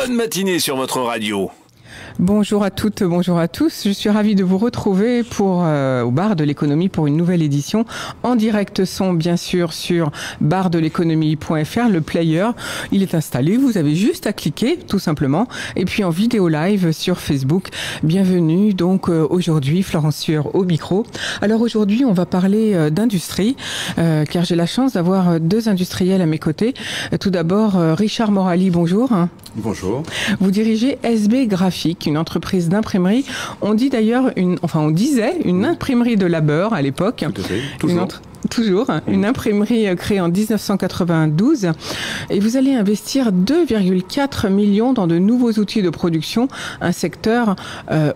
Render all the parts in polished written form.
bonne matinée sur votre radio. Bonjour à toutes, bonjour à tous. Je suis ravie de vous retrouver au Bar de l'économie pour une nouvelle édition. En direct son, bien sûr, sur bardel'economie.fr, le player. Il est installé, vous avez juste à cliquer, tout simplement. Et puis en vidéo live sur Facebook. Bienvenue, donc, aujourd'hui, Florence Sueur au micro. Alors aujourd'hui, on va parler d'industrie, car j'ai la chance d'avoir deux industriels à mes côtés. Tout d'abord, Richard Morali, bonjour. Bonjour. Vous dirigez SB Graphique, une entreprise d'imprimerie. On dit d'ailleurs on disait une imprimerie de labeur à l'époque. Tout à fait. Toujours. Une imprimerie créée en 1992. Et vous allez investir 2,4 millions dans de nouveaux outils de production, un secteur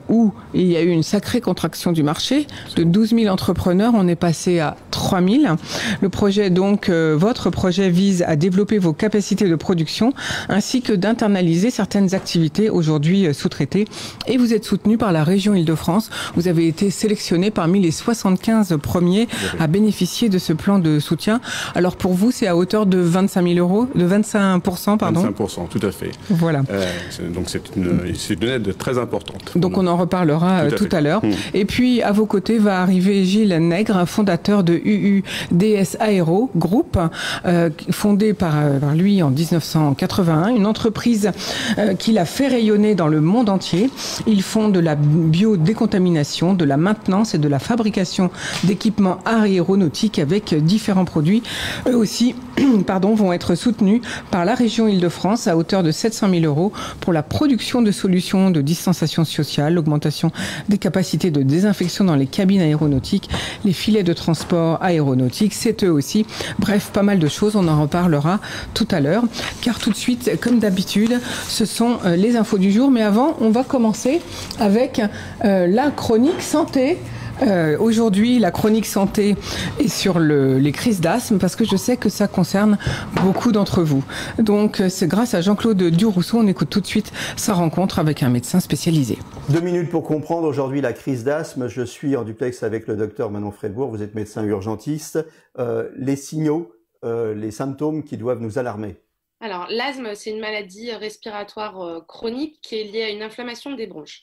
où il y a eu une sacrée contraction du marché. De 12 000 entrepreneurs, on est passé à 3 000. Le projet, donc, votre projet vise à développer vos capacités de production ainsi que d'internaliser certaines activités aujourd'hui sous-traitées. Et vous êtes soutenu par la région Île-de-France. Vous avez été sélectionné parmi les 75 premiers à bénéficier de ce plan de soutien. Alors pour vous, c'est à hauteur de 25 000 euros, de 25%, pardon. 25%, tout à fait. Voilà. Donc c'est une aide très importante. Donc on en reparlera tout à l'heure. Et puis à vos côtés va arriver Gilles Nègre, fondateur de UUDS Aéro Group, fondé par lui en 1981, une entreprise qu'il a fait rayonner dans le monde entier. Ils font de la biodécontamination, de la maintenance et de la fabrication d'équipements aéronautiques avec différents produits. Eux aussi vont être soutenus par la région Île-de-France à hauteur de 700 000 euros pour la production de solutions de distanciation sociale, l'augmentation des capacités de désinfection dans les cabines aéronautiques, les filets de transport aéronautique, c'est eux aussi. Bref, pas mal de choses, on en reparlera tout à l'heure. Car tout de suite, comme d'habitude, ce sont les infos du jour. Mais avant, on va commencer avec la chronique santé. Aujourd'hui, la chronique santé est sur les crises d'asthme parce que je sais que ça concerne beaucoup d'entre vous. Donc, c'est grâce à Jean-Claude Durousseau. On écoute tout de suite sa rencontre avec un médecin spécialisé. 2 minutes pour comprendre aujourd'hui la crise d'asthme. Je suis en duplex avec le docteur Manon Fredbourg. Vous êtes médecin urgentiste. Les signaux, les symptômes qui doivent nous alarmer. Alors, l'asthme, c'est une maladie respiratoire chronique qui est liée à une inflammation des bronches.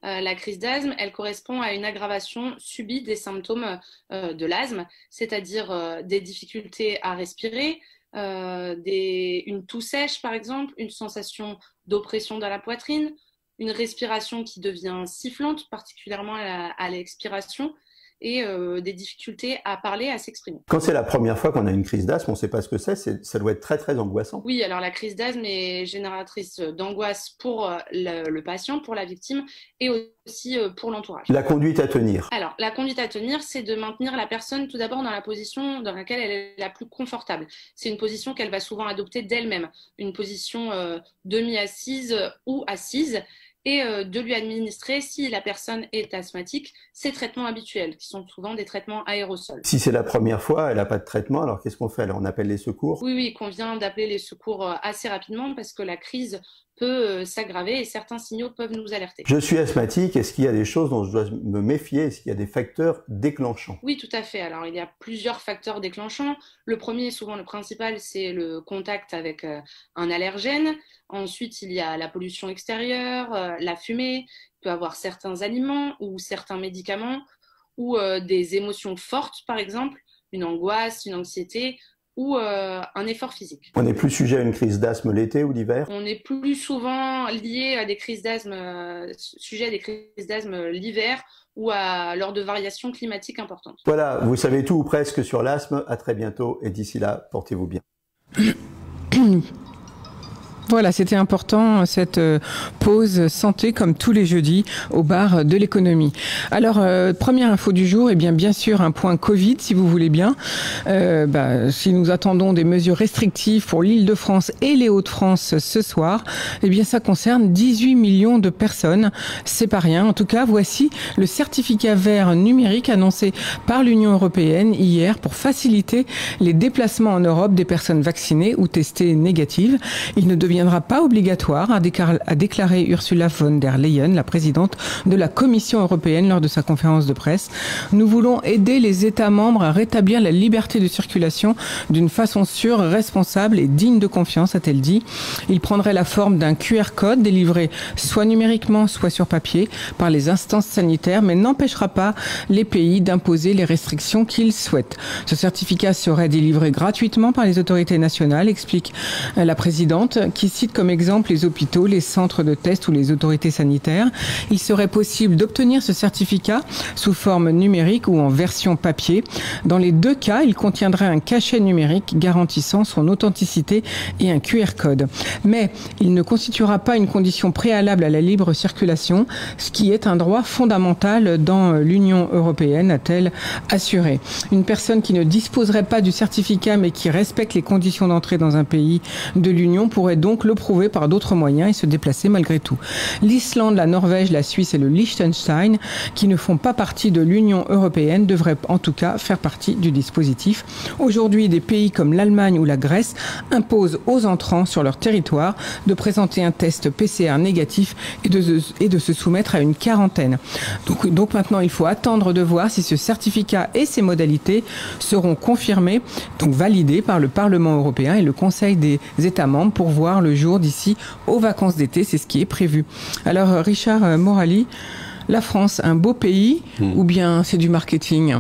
La crise d'asthme, elle correspond à une aggravation subie des symptômes de l'asthme, c'est-à-dire des difficultés à respirer, une toux sèche par exemple, une sensation d'oppression dans la poitrine, une respiration qui devient sifflante, particulièrement à l'expiration, et des difficultés à parler, à s'exprimer. Quand c'est la première fois qu'on a une crise d'asthme, on ne sait pas ce que c'est, ça doit être très très angoissant. Oui, alors la crise d'asthme est génératrice d'angoisse pour le patient, pour la victime et aussi pour l'entourage. La conduite à tenir. Alors, la conduite à tenir, c'est de maintenir la personne tout d'abord dans la position dans laquelle elle est la plus confortable. C'est une position qu'elle va souvent adopter d'elle-même, une position demi-assise ou assise, et de lui administrer, si la personne est asthmatique, ses traitements habituels, qui sont souvent des traitements aérosols. Si c'est la première fois, elle n'a pas de traitement, alors qu'est-ce qu'on fait? Alors on appelle les secours? Oui, il convient d'appeler les secours assez rapidement parce que la crise peut s'aggraver et certains signaux peuvent nous alerter. Je suis asthmatique, est-ce qu'il y a des choses dont je dois me méfier? Est-ce qu'il y a des facteurs déclenchants? Oui, tout à fait. Alors, il y a plusieurs facteurs déclenchants. Le premier, souvent le principal, c'est le contact avec un allergène. Ensuite, il y a la pollution extérieure, la fumée, il peut y avoir certains aliments ou certains médicaments ou des émotions fortes, par exemple, une angoisse, une anxiété, ou un effort physique. On est plus sujet à une crise d'asthme l'été ou l'hiver? On est plus souvent lié à des crises d'asthme, sujet à des crises d'asthme l'hiver ou lors de variations climatiques importantes. Voilà, vous savez tout ou presque sur l'asthme. À très bientôt et d'ici là, portez-vous bien. Voilà, c'était important, cette pause santé comme tous les jeudis au bar de l'économie. Alors, première info du jour, bien sûr un point Covid, si vous voulez bien. Si nous attendons des mesures restrictives pour l'Île-de-France et les Hauts-de-France ce soir, ça concerne 18 millions de personnes. C'est pas rien. En tout cas, voici le certificat vert numérique annoncé par l'Union européenne hier pour faciliter les déplacements en Europe des personnes vaccinées ou testées négatives. Il ne devient deviendra pas obligatoire, a déclaré Ursula von der Leyen, la présidente de la Commission européenne, lors de sa conférence de presse. Nous voulons aider les États membres à rétablir la liberté de circulation d'une façon sûre, responsable et digne de confiance, a-t-elle dit. Il prendrait la forme d'un QR code délivré soit numériquement, soit sur papier par les instances sanitaires, mais n'empêchera pas les pays d'imposer les restrictions qu'ils souhaitent. Ce certificat serait délivré gratuitement par les autorités nationales, explique la présidente, qui cite comme exemple les hôpitaux, les centres de tests ou les autorités sanitaires. Il serait possible d'obtenir ce certificat sous forme numérique ou en version papier. Dans les deux cas, il contiendrait un cachet numérique garantissant son authenticité et un QR code. Mais il ne constituera pas une condition préalable à la libre circulation, ce qui est un droit fondamental dans l'Union européenne, a-t-elle assuré. Une personne qui ne disposerait pas du certificat mais qui respecte les conditions d'entrée dans un pays de l'Union pourrait donc le prouver par d'autres moyens et se déplacer malgré tout. L'Islande, la Norvège, la Suisse et le Liechtenstein, qui ne font pas partie de l'Union européenne, devraient en tout cas faire partie du dispositif. Aujourd'hui, des pays comme l'Allemagne ou la Grèce imposent aux entrants sur leur territoire de présenter un test PCR négatif et de se soumettre à une quarantaine. Donc maintenant, il faut attendre de voir si ce certificat et ses modalités seront confirmés, donc validés par le Parlement européen et le Conseil des États membres pour voir le jour d'ici aux vacances d'été. C'est ce qui est prévu. Alors, Richard Morali, la France, un beau pays ou bien c'est du marketing ?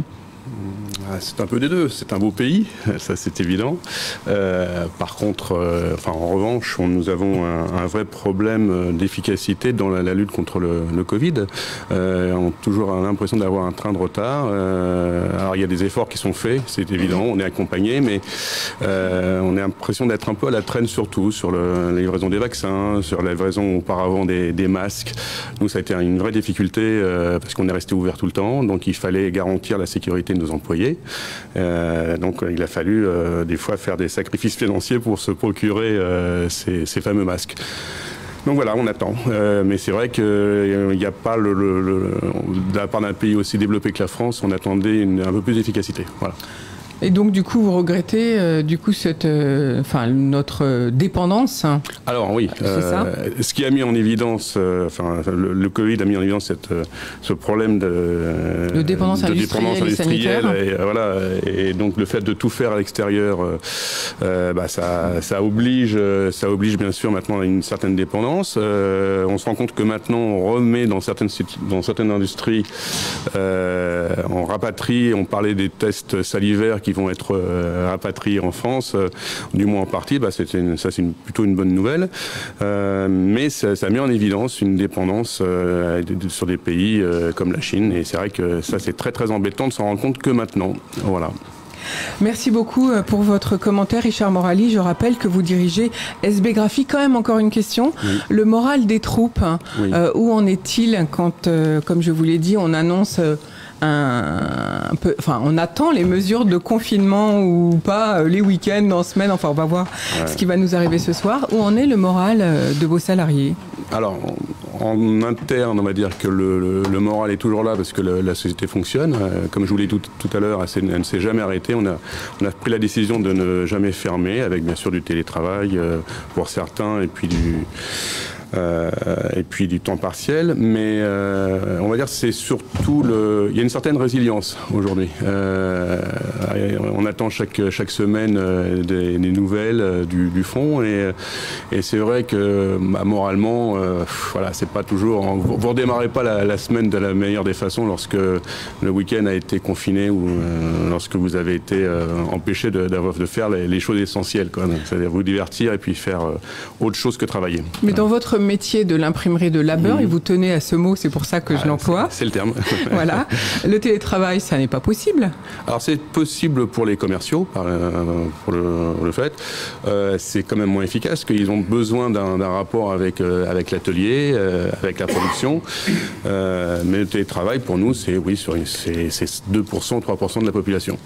C'est un peu des deux. C'est un beau pays, ça c'est évident. Par contre, en revanche, nous avons un vrai problème d'efficacité dans la lutte contre le Covid. On a toujours l'impression d'avoir un train de retard. Alors il y a des efforts qui sont faits, c'est évident, on est accompagné, mais on a l'impression d'être un peu à la traîne surtout sur la livraison des vaccins, sur la livraison auparavant des masques. Nous, ça a été une vraie difficulté parce qu'on est resté ouvert tout le temps, donc il fallait garantir la sécurité de nos employés. Donc il a fallu des fois faire des sacrifices financiers pour se procurer ces fameux masques. Donc voilà, on attend. Mais c'est vrai qu'il n'y a pas de la part d'un pays aussi développé que la France, on attendait un peu plus d'efficacité. Voilà. Et donc, du coup, vous regrettez, notre dépendance. Alors oui, c'est ça. Ce qui a mis en évidence, le Covid a mis en évidence ce problème de dépendance industrielle et donc le fait de tout faire à l'extérieur, ça oblige bien sûr maintenant à une certaine dépendance. On se rend compte que maintenant on remet dans certaines industries, on rapatrie. On parlait des tests salivaires qui vont être rapatriés en France, du moins en partie, c'est plutôt une bonne nouvelle. Mais ça met en évidence une dépendance sur des pays comme la Chine, et c'est vrai que ça c'est très très embêtant de s'en rendre compte que maintenant. Voilà. Merci beaucoup pour votre commentaire, Richard Morali. Je rappelle que vous dirigez SB Graphie. Quand même, encore une question. Oui. Le moral des troupes, où en est-il quand, comme je vous l'ai dit, on annonce on attend les mesures de confinement ou pas, les week-ends, en semaine, on va voir ce qui va nous arriver ce soir. Où en est le moral de vos salariés ? Alors, en interne, on va dire que le moral est toujours là parce que la société fonctionne. Comme je vous l'ai dit tout à l'heure, elle ne s'est jamais arrêtée. On a pris la décision de ne jamais fermer, avec bien sûr du télétravail pour certains, et puis du temps partiel, mais on va dire que c'est surtout il y a une certaine résilience aujourd'hui. On attend chaque semaine des nouvelles du front, et c'est vrai que moralement, c'est pas toujours. Vous redémarrez pas la semaine de la meilleure des façons lorsque le week-end a été confiné ou lorsque vous avez été empêché de faire les choses essentielles, quoi. C'est-à-dire vous divertir et puis faire autre chose que travailler. Mais dans votre métier de l'imprimerie de labeur, et vous tenez à ce mot, c'est pour ça que je l'emploie. C'est le terme. Voilà. Le télétravail, ça n'est pas possible. Alors c'est possible pour les commerciaux, pour le fait. C'est quand même moins efficace, qu'ils ont besoin d'un rapport avec l'atelier, avec la production. Mais le télétravail, pour nous, c'est 2%, 3% de la population.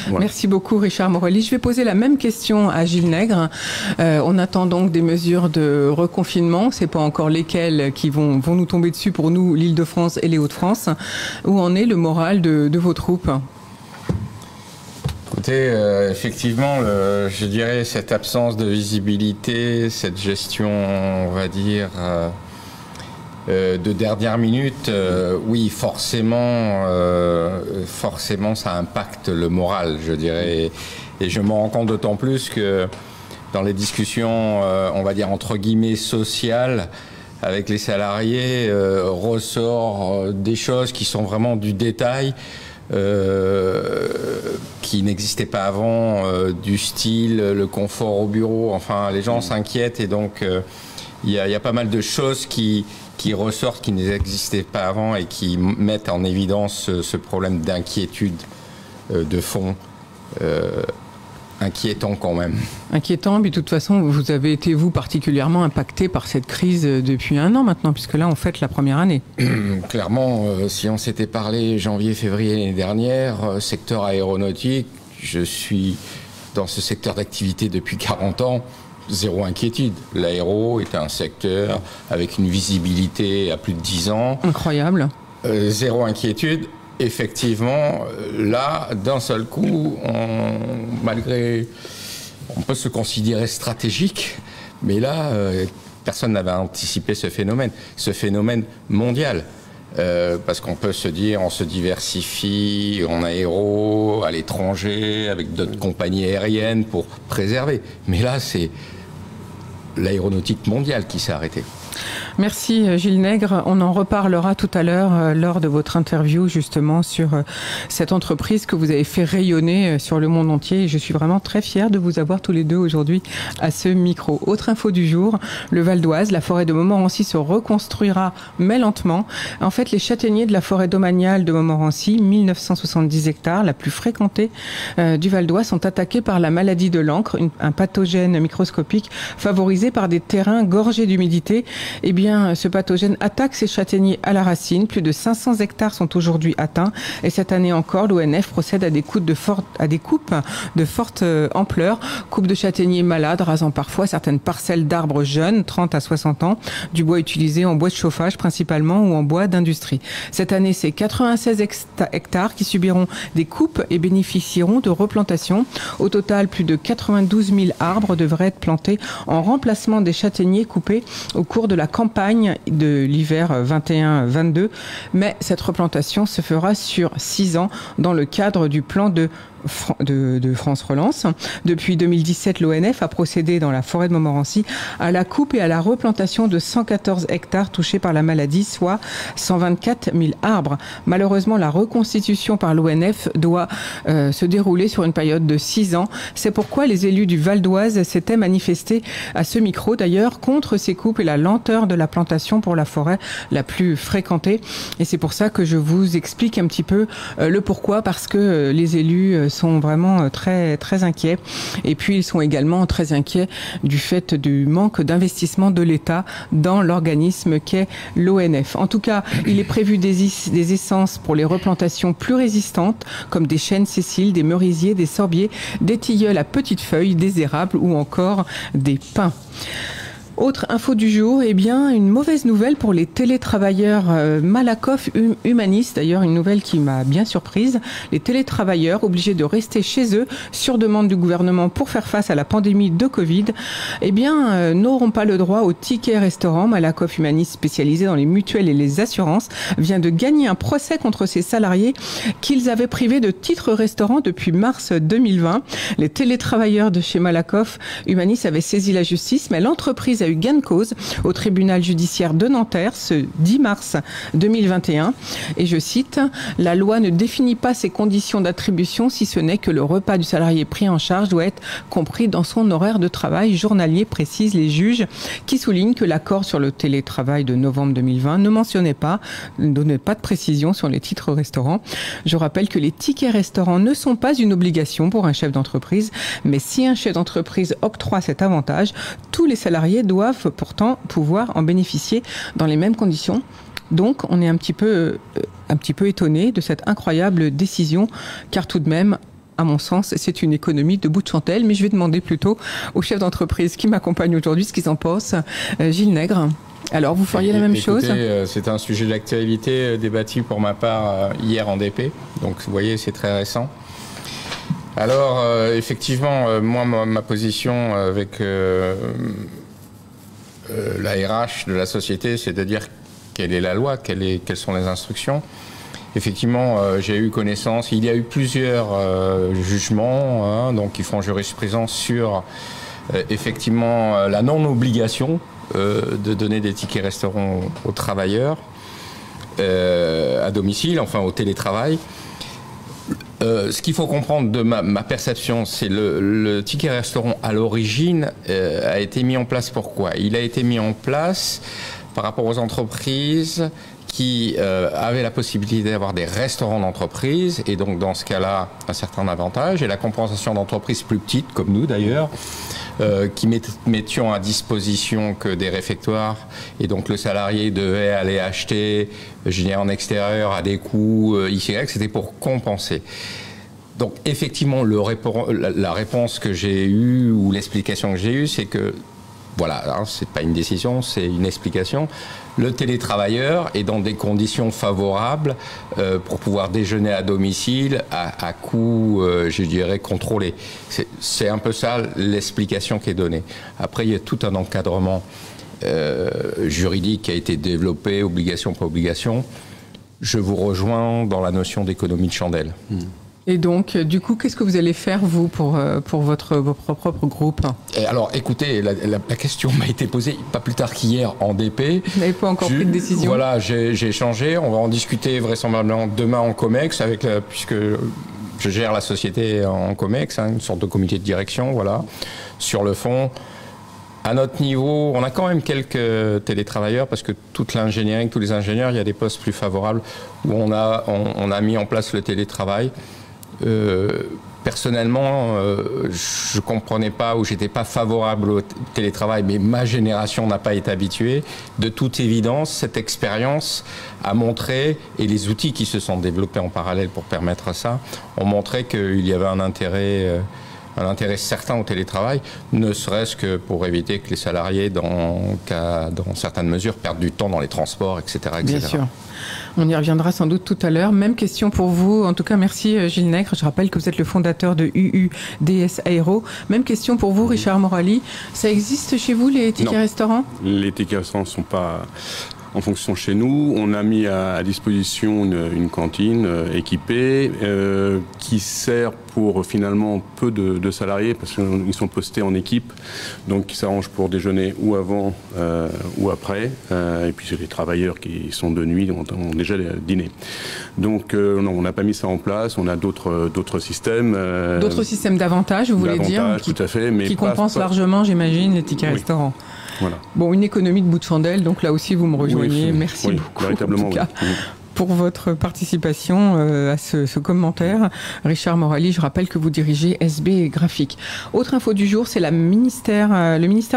Voilà. Merci beaucoup, Richard Morali. Je vais poser la même question à Gilles Nègre. On attend donc des mesures de reconfinement. C'est pas encore lesquelles qui vont nous tomber dessus pour nous, l'Île-de-France et les Hauts-de-France. Où en est le moral de vos troupes ? Écoutez, effectivement, je dirais cette absence de visibilité, cette gestion, on va dire, de dernière minute, oui, forcément, ça impacte le moral, je dirais. Et je m'en rends compte d'autant plus que dans les discussions, on va dire entre guillemets sociales, avec les salariés, ressort des choses qui sont vraiment du détail. Qui n'existait pas avant, du style le confort au bureau. Enfin, les gens s'inquiètent et donc il y a pas mal de choses qui ressortent, qui n'existaient pas avant et qui mettent en évidence ce problème d'inquiétude de fond. Inquiétant quand même. Inquiétant, mais de toute façon, vous avez été, vous, particulièrement impacté par cette crise depuis 1 an maintenant, puisque là, on fête la première année. Clairement, si on s'était parlé janvier-février l'année dernière, secteur aéronautique, je suis dans ce secteur d'activité depuis 40 ans, zéro inquiétude. L'aéro est un secteur avec une visibilité à plus de 10 ans. Incroyable. Zéro inquiétude. Effectivement, là, d'un seul coup, on peut se considérer stratégique, mais là, personne n'avait anticipé ce phénomène mondial. Parce qu'on peut se dire, on se diversifie en aéro, à l'étranger, avec d'autres compagnies aériennes pour préserver. Mais là, c'est l'aéronautique mondiale qui s'est arrêtée. Merci Gilles Nègre. On en reparlera tout à l'heure lors de votre interview justement sur cette entreprise que vous avez fait rayonner sur le monde entier. Et je suis vraiment très fière de vous avoir tous les deux aujourd'hui à ce micro. Autre info du jour, le Val d'Oise, la forêt de Montmorency se reconstruira mais lentement. En fait, les châtaigniers de la forêt domaniale de Montmorency, 1970 hectares, la plus fréquentée du Val d'Oise, sont attaqués par la maladie de l'encre, un pathogène microscopique favorisé par des terrains gorgés d'humidité. Eh bien, ce pathogène attaque ces châtaigniers à la racine. Plus de 500 hectares sont aujourd'hui atteints. Et cette année encore, l'ONF procède à des coupes de forte ampleur. Coupes de châtaigniers malades, rasant parfois certaines parcelles d'arbres jeunes, 30 à 60 ans, du bois utilisé en bois de chauffage principalement ou en bois d'industrie. Cette année, c'est 96 hectares qui subiront des coupes et bénéficieront de replantations. Au total, plus de 92 000 arbres devraient être plantés en remplacement des châtaigniers coupés au cours de la campagne de l'hiver 21-22, mais cette replantation se fera sur 6 ans dans le cadre du plan de France Relance. Depuis 2017, l'ONF a procédé dans la forêt de Montmorency à la coupe et à la replantation de 114 hectares touchés par la maladie, soit 124 000 arbres. Malheureusement, la reconstitution par l'ONF doit se dérouler sur une période de 6 ans. C'est pourquoi les élus du Val d'Oise s'étaient manifestés à ce micro, d'ailleurs, contre ces coupes et la lenteur de la plantation pour la forêt la plus fréquentée. Et c'est pour ça que je vous explique un petit peu le pourquoi, parce que les élus sont vraiment très, très inquiets. Et puis, ils sont également très inquiets du fait du manque d'investissement de l'État dans l'organisme qu'est l'ONF. En tout cas, il est prévu des essences pour les replantations plus résistantes, comme des chênes sessiles, des merisiers, des sorbiers, des tilleuls à petites feuilles, des érables ou encore des pins. Autre info du jour, eh bien, une mauvaise nouvelle pour les télétravailleurs Malakoff Humanis. D'ailleurs, une nouvelle qui m'a bien surprise. Les télétravailleurs obligés de rester chez eux sur demande du gouvernement pour faire face à la pandémie de Covid, eh bien, n'auront pas le droit au ticket restaurant. Malakoff Humanis, spécialisé dans les mutuelles et les assurances, vient de gagner un procès contre ses salariés qu'ils avaient privés de titres restaurant depuis mars 2020. Les télétravailleurs de chez Malakoff Humanis avaient saisi la justice, mais l'entreprise a eu gain de cause au tribunal judiciaire de Nanterre ce 10 mars 2021. Et je cite, « La loi ne définit pas ses conditions d'attribution si ce n'est que le repas du salarié pris en charge doit être compris dans son horaire de travail journalier », précisent les juges, qui soulignent que l'accord sur le télétravail de novembre 2020 ne donnait pas de précision sur les titres restaurants. Je rappelle que les tickets restaurants ne sont pas une obligation pour un chef d'entreprise, mais si un chef d'entreprise octroie cet avantage, tous les salariés doivent pourtant pouvoir en bénéficier dans les mêmes conditions. Donc, on est un petit peu étonné de cette incroyable décision, car tout de même, à mon sens, c'est une économie de bout de chandelle. Mais je vais demander plutôt aux chefs d'entreprise qui m'accompagnent aujourd'hui ce qu'ils en pensent. Gilles Nègre, alors vous feriez la même chose ? C'est un sujet d'actualité débattu pour ma part hier en DP. Donc, vous voyez, c'est très récent. Alors, effectivement, moi, ma position avec la RH de la société, c'est de dire quelle est la loi, quelles sont les instructions. Effectivement, j'ai eu connaissance, il y a eu plusieurs jugements donc qui font jurisprudence sur effectivement la non-obligation de donner des tickets restaurants aux travailleurs à domicile, enfin au télétravail. Ce qu'il faut comprendre de ma perception, c'est le ticket restaurant à l'origine a été mis en place pourquoi ? Il a été mis en place par rapport aux entreprises qui avaient la possibilité d'avoir des restaurants d'entreprise et donc dans ce cas-là un certain avantage et la compensation d'entreprises plus petites comme nous d'ailleurs qui mettions à disposition que des réfectoires et donc le salarié devait aller acheter je dirais en extérieur à des coûts XY, c'était pour compenser. Donc effectivement la réponse que j'ai eue ou l'explication que j'ai eue c'est que voilà, hein, c'est pas une décision, c'est une explication. Le télétravailleur est dans des conditions favorables pour pouvoir déjeuner à domicile à coût, je dirais, contrôlé. C'est un peu ça l'explication qui est donnée. Après, il y a tout un encadrement juridique qui a été développé, obligation, pas obligation. Je vous rejoins dans la notion d'économie de chandelle. Et donc, du coup, qu'est-ce que vous allez faire, vous, pour votre propre groupe ? Alors, écoutez, la question m'a été posée pas plus tard qu'hier en DP. Vous n'avez pas encore pris de décision ? Voilà, j'ai échangé. On va en discuter vraisemblablement demain en COMEX, puisque je gère la société en COMEX, hein, une sorte de comité de direction, voilà. Sur le fond, à notre niveau, on a quand même quelques télétravailleurs, parce que toute l'ingénierie, tous les ingénieurs, il y a des postes plus favorables où on a mis en place le télétravail. Personnellement, je comprenais pas ou j'étais pas favorable au télétravail, mais ma génération n'a pas été habituée. De toute évidence, cette expérience a montré, et les outils qui se sont développés en parallèle pour permettre ça, ont montré qu'il y avait un intérêt certain au télétravail, ne serait-ce que pour éviter que les salariés, dans certaines mesures, perdent du temps dans les transports, etc. Bien sûr. On y reviendra sans doute tout à l'heure. Même question pour vous. En tout cas, merci Gilles Nègre. Je rappelle que vous êtes le fondateur de UU-DS Aéro. Même question pour vous, Richard Morali. Ça existe chez vous, les tickets restaurants ? Les tickets restaurants ne sont pas en fonction chez nous. On a mis à disposition une cantine équipée qui sert pour finalement peu de salariés parce qu'ils sont postés en équipe, donc qui s'arrangent pour déjeuner ou avant ou après. Et puis c'est les travailleurs qui sont de nuit, ont déjà dîné. Donc non, on n'a pas mis ça en place. On a d'autres systèmes. D'autres systèmes d'avantages, vous voulez dire, tout à fait, mais qui compensent largement, j'imagine, les tickets restaurants. Voilà. Bon, une économie de bout de chandelle, donc là aussi vous me rejoignez. Oui, merci beaucoup véritablement, en tout cas, pour votre participation à ce commentaire. Richard Morali, je rappelle que vous dirigez SB Graphique. Autre info du jour, c'est le ministère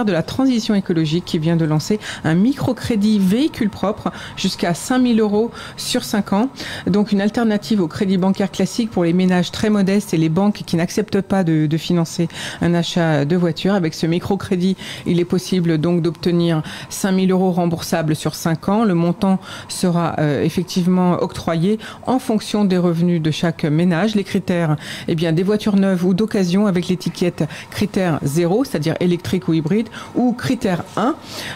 de la Transition écologique qui vient de lancer un microcrédit véhicule propre jusqu'à 5 000 € sur 5 ans. Donc une alternative au crédit bancaire classique pour les ménages très modestes et les banques qui n'acceptent pas de financer un achat de voiture. Avec ce microcrédit, il est possible donc d'obtenir 5 000 € remboursables sur 5 ans. Le montant sera effectivement octroyés en fonction des revenus de chaque ménage. Les critères, des voitures neuves ou d'occasion avec l'étiquette critère 0, c'est-à-dire électrique ou hybride, ou critère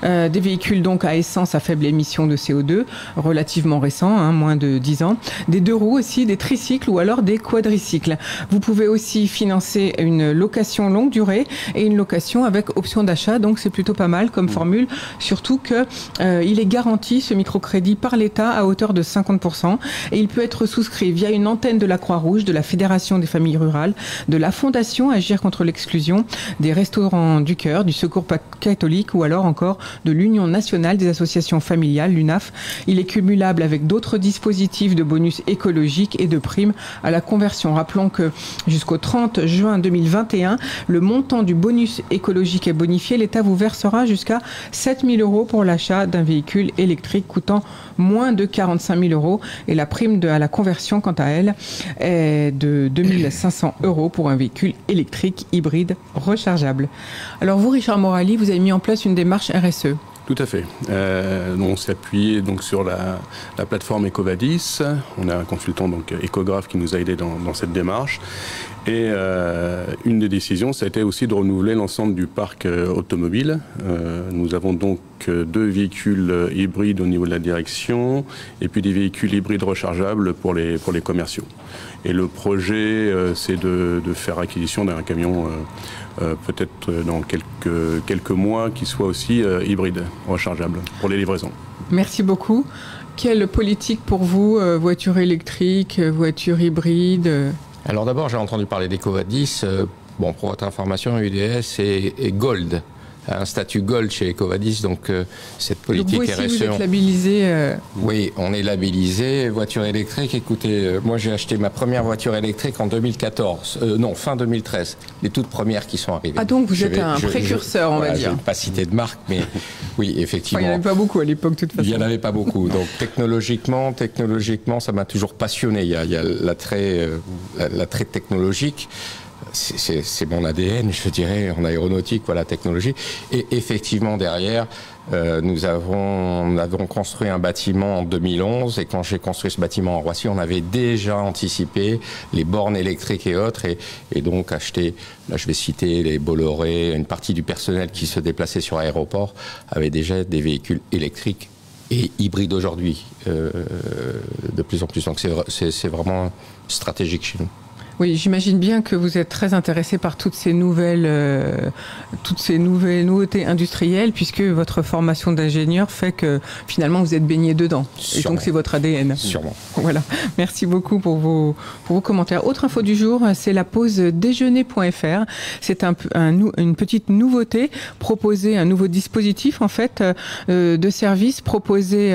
1, des véhicules donc à essence à faible émission de CO2, relativement récents, moins de 10 ans, des deux roues aussi, des tricycles ou alors des quadricycles. Vous pouvez aussi financer une location longue durée et une location avec option d'achat, donc c'est plutôt pas mal comme formule, surtout que il est garanti ce microcrédit par l'État à hauteur de 50%, et il peut être souscrit via une antenne de la Croix-Rouge, de la Fédération des familles rurales, de la Fondation Agir contre l'exclusion, des Restaurants du Cœur, du Secours catholique ou alors encore de l'Union nationale des associations familiales, l'UNAF. Il est cumulable avec d'autres dispositifs de bonus écologiques et de primes à la conversion. Rappelons que jusqu'au 30 juin 2021, le montant du bonus écologique est bonifié. L'État vous versera jusqu'à 7 000 € pour l'achat d'un véhicule électrique coûtant moins de 45 000 € et la prime à la conversion, quant à elle, est de 2 500 € pour un véhicule électrique hybride rechargeable. Alors vous, Richard Morali, vous avez mis en place une démarche RSE. Tout à fait. On s'est appuyé donc sur la plateforme EcoVadis. On a un consultant donc écographe qui nous a aidé dans cette démarche. Et une des décisions, ça a été aussi de renouveler l'ensemble du parc automobile. Nous avons donc 2 véhicules hybrides au niveau de la direction et puis des véhicules hybrides rechargeables pour les commerciaux. Et le projet, c'est de faire acquisition d'un camion peut-être dans quelques mois qui soit aussi hybride, rechargeable pour les livraisons. Merci beaucoup. Quelle politique pour vous, voiture électrique, voiture hybride? Alors d'abord, j'ai entendu parler d'EcoVadis. Bon, pour votre information, UDS est Gold, un statut Gold chez EcoVadis, donc cette politique donc vous aussi, RSE... vous êtes labellisé Oui, on est labellisé voiture électrique. Écoutez, moi j'ai acheté ma première voiture électrique en 2014, fin 2013, les toutes premières qui sont arrivées. Ah donc vous êtes un précurseur, on va dire. Je ne vais pas citer de marque, mais oui, effectivement. Il n'y en avait pas beaucoup à l'époque, de toute façon. Il n'y en avait pas beaucoup. Donc technologiquement, ça m'a toujours passionné. Il y a l'attrait technologique. C'est mon ADN, je dirais, en aéronautique, voilà, technologie. Et effectivement, derrière, nous avons construit un bâtiment en 2011. Et quand j'ai construit ce bâtiment en Roissy, on avait déjà anticipé les bornes électriques et autres. Et donc acheté, là je vais citer les Bolloré, une partie du personnel qui se déplaçait sur l'aéroport avait déjà des véhicules électriques et hybrides aujourd'hui, de plus en plus. Donc c'est vraiment stratégique chez nous. Oui, j'imagine bien que vous êtes très intéressé par toutes ces nouvelles nouveautés industrielles, puisque votre formation d'ingénieur fait que finalement vous êtes baigné dedans. Sûrement. Et donc c'est votre ADN. Sûrement. Voilà. Merci beaucoup pour vos commentaires. Autre info du jour, c'est la pause déjeuner.fr. C'est une petite nouveauté proposée, un nouveau dispositif en fait de service proposé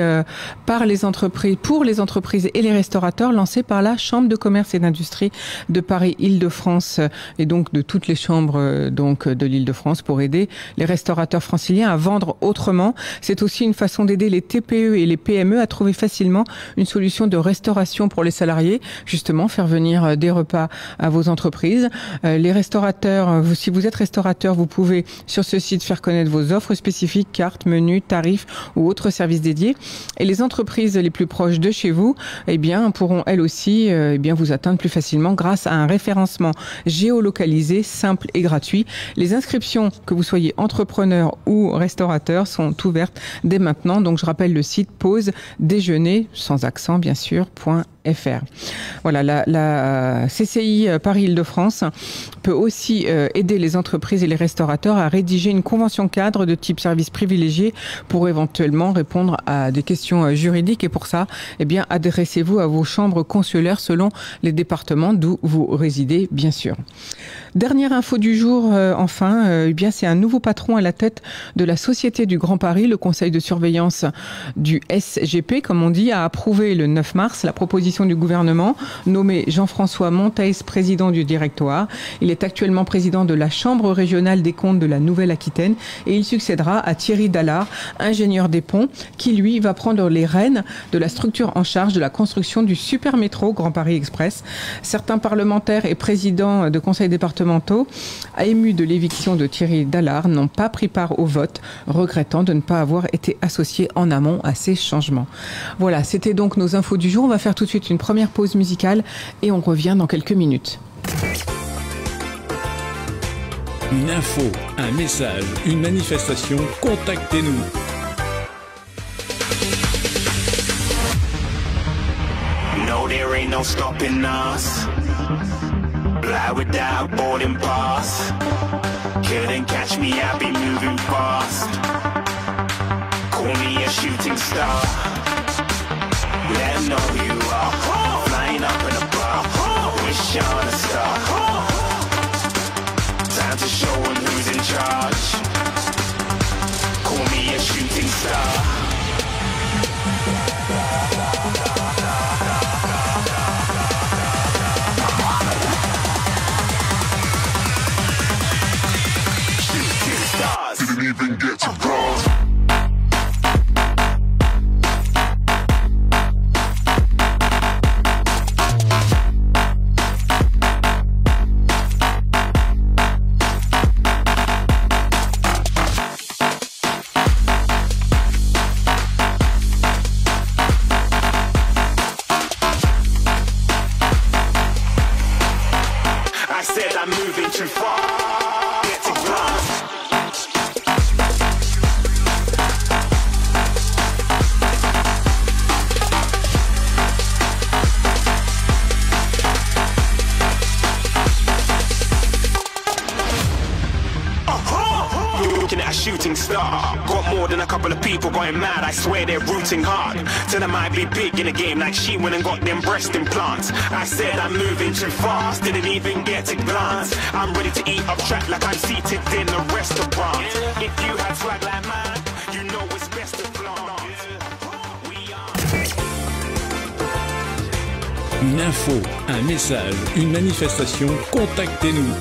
par les entreprises, pour les entreprises et les restaurateurs, lancé par la Chambre de commerce et d'industrie de Paris-Île-de-France et donc de toutes les chambres donc de l'Île-de-France pour aider les restaurateurs franciliens à vendre autrement. C'est aussi une façon d'aider les TPE et les PME à trouver facilement une solution de restauration pour les salariés, justement faire venir des repas à vos entreprises. Les restaurateurs, si vous êtes restaurateur, vous pouvez sur ce site faire connaître vos offres spécifiques, cartes, menus, tarifs ou autres services dédiés. Et les entreprises les plus proches de chez vous, eh bien, pourront elles aussi vous atteindre plus facilement grâce à un référencement géolocalisé, simple et gratuit. Les inscriptions, que vous soyez entrepreneur ou restaurateur, sont ouvertes dès maintenant. Donc je rappelle le site pause déjeuner, sans accent bien sûr, .fr. Voilà, la CCI Paris-Île-de-France peut aussi aider les entreprises et les restaurateurs à rédiger une convention cadre de type service privilégié pour éventuellement répondre à des questions juridiques. Et pour ça, adressez-vous à vos chambres consulaires selon les départements d'où vous résidez, bien sûr. Dernière info du jour, c'est un nouveau patron à la tête de la Société du Grand Paris. Le conseil de surveillance du SGP, comme on dit, a approuvé le 9 mars la proposition du gouvernement, nommé Jean-François Monteys président du directoire. Il est actuellement président de la Chambre régionale des comptes de la Nouvelle-Aquitaine et il succédera à Thierry Dallard, ingénieur des ponts, qui lui va prendre les rênes de la structure en charge de la construction du super métro Grand Paris Express. Certains parlementaires et présidents de conseils départementaux, émus de l'éviction de Thierry Dallard, n'ont pas pris part au vote, regrettant de ne pas avoir été associés en amont à ces changements. Voilà, c'était donc nos infos du jour. On va faire tout de suite une première pause musicale et on revient dans quelques minutes. Une info, un message, une manifestation, contactez-nous. No, there ain't no stopping us. Fly without boarding pass. Couldn't catch me, I'll be moving fast. Call me a shooting star. Let 'em know who you are. Flying up in a bar. Wish on a star. Time to show 'em who's in charge. Call me a shooting star. Didn't even get to cross. moving too far. Get to glance. A shooting star, got more than a couple of people going mad. I swear they're rooting hard. Till I might be big in the game, like she went and got them breast implants. I said I'm moving too fast, didn't even get a glance. I'm ready to eat up track like I'm seated in a restaurant. If you had swag like mine, you know it's best to flaunt. Une info, un message, une manifestation, contactez-nous.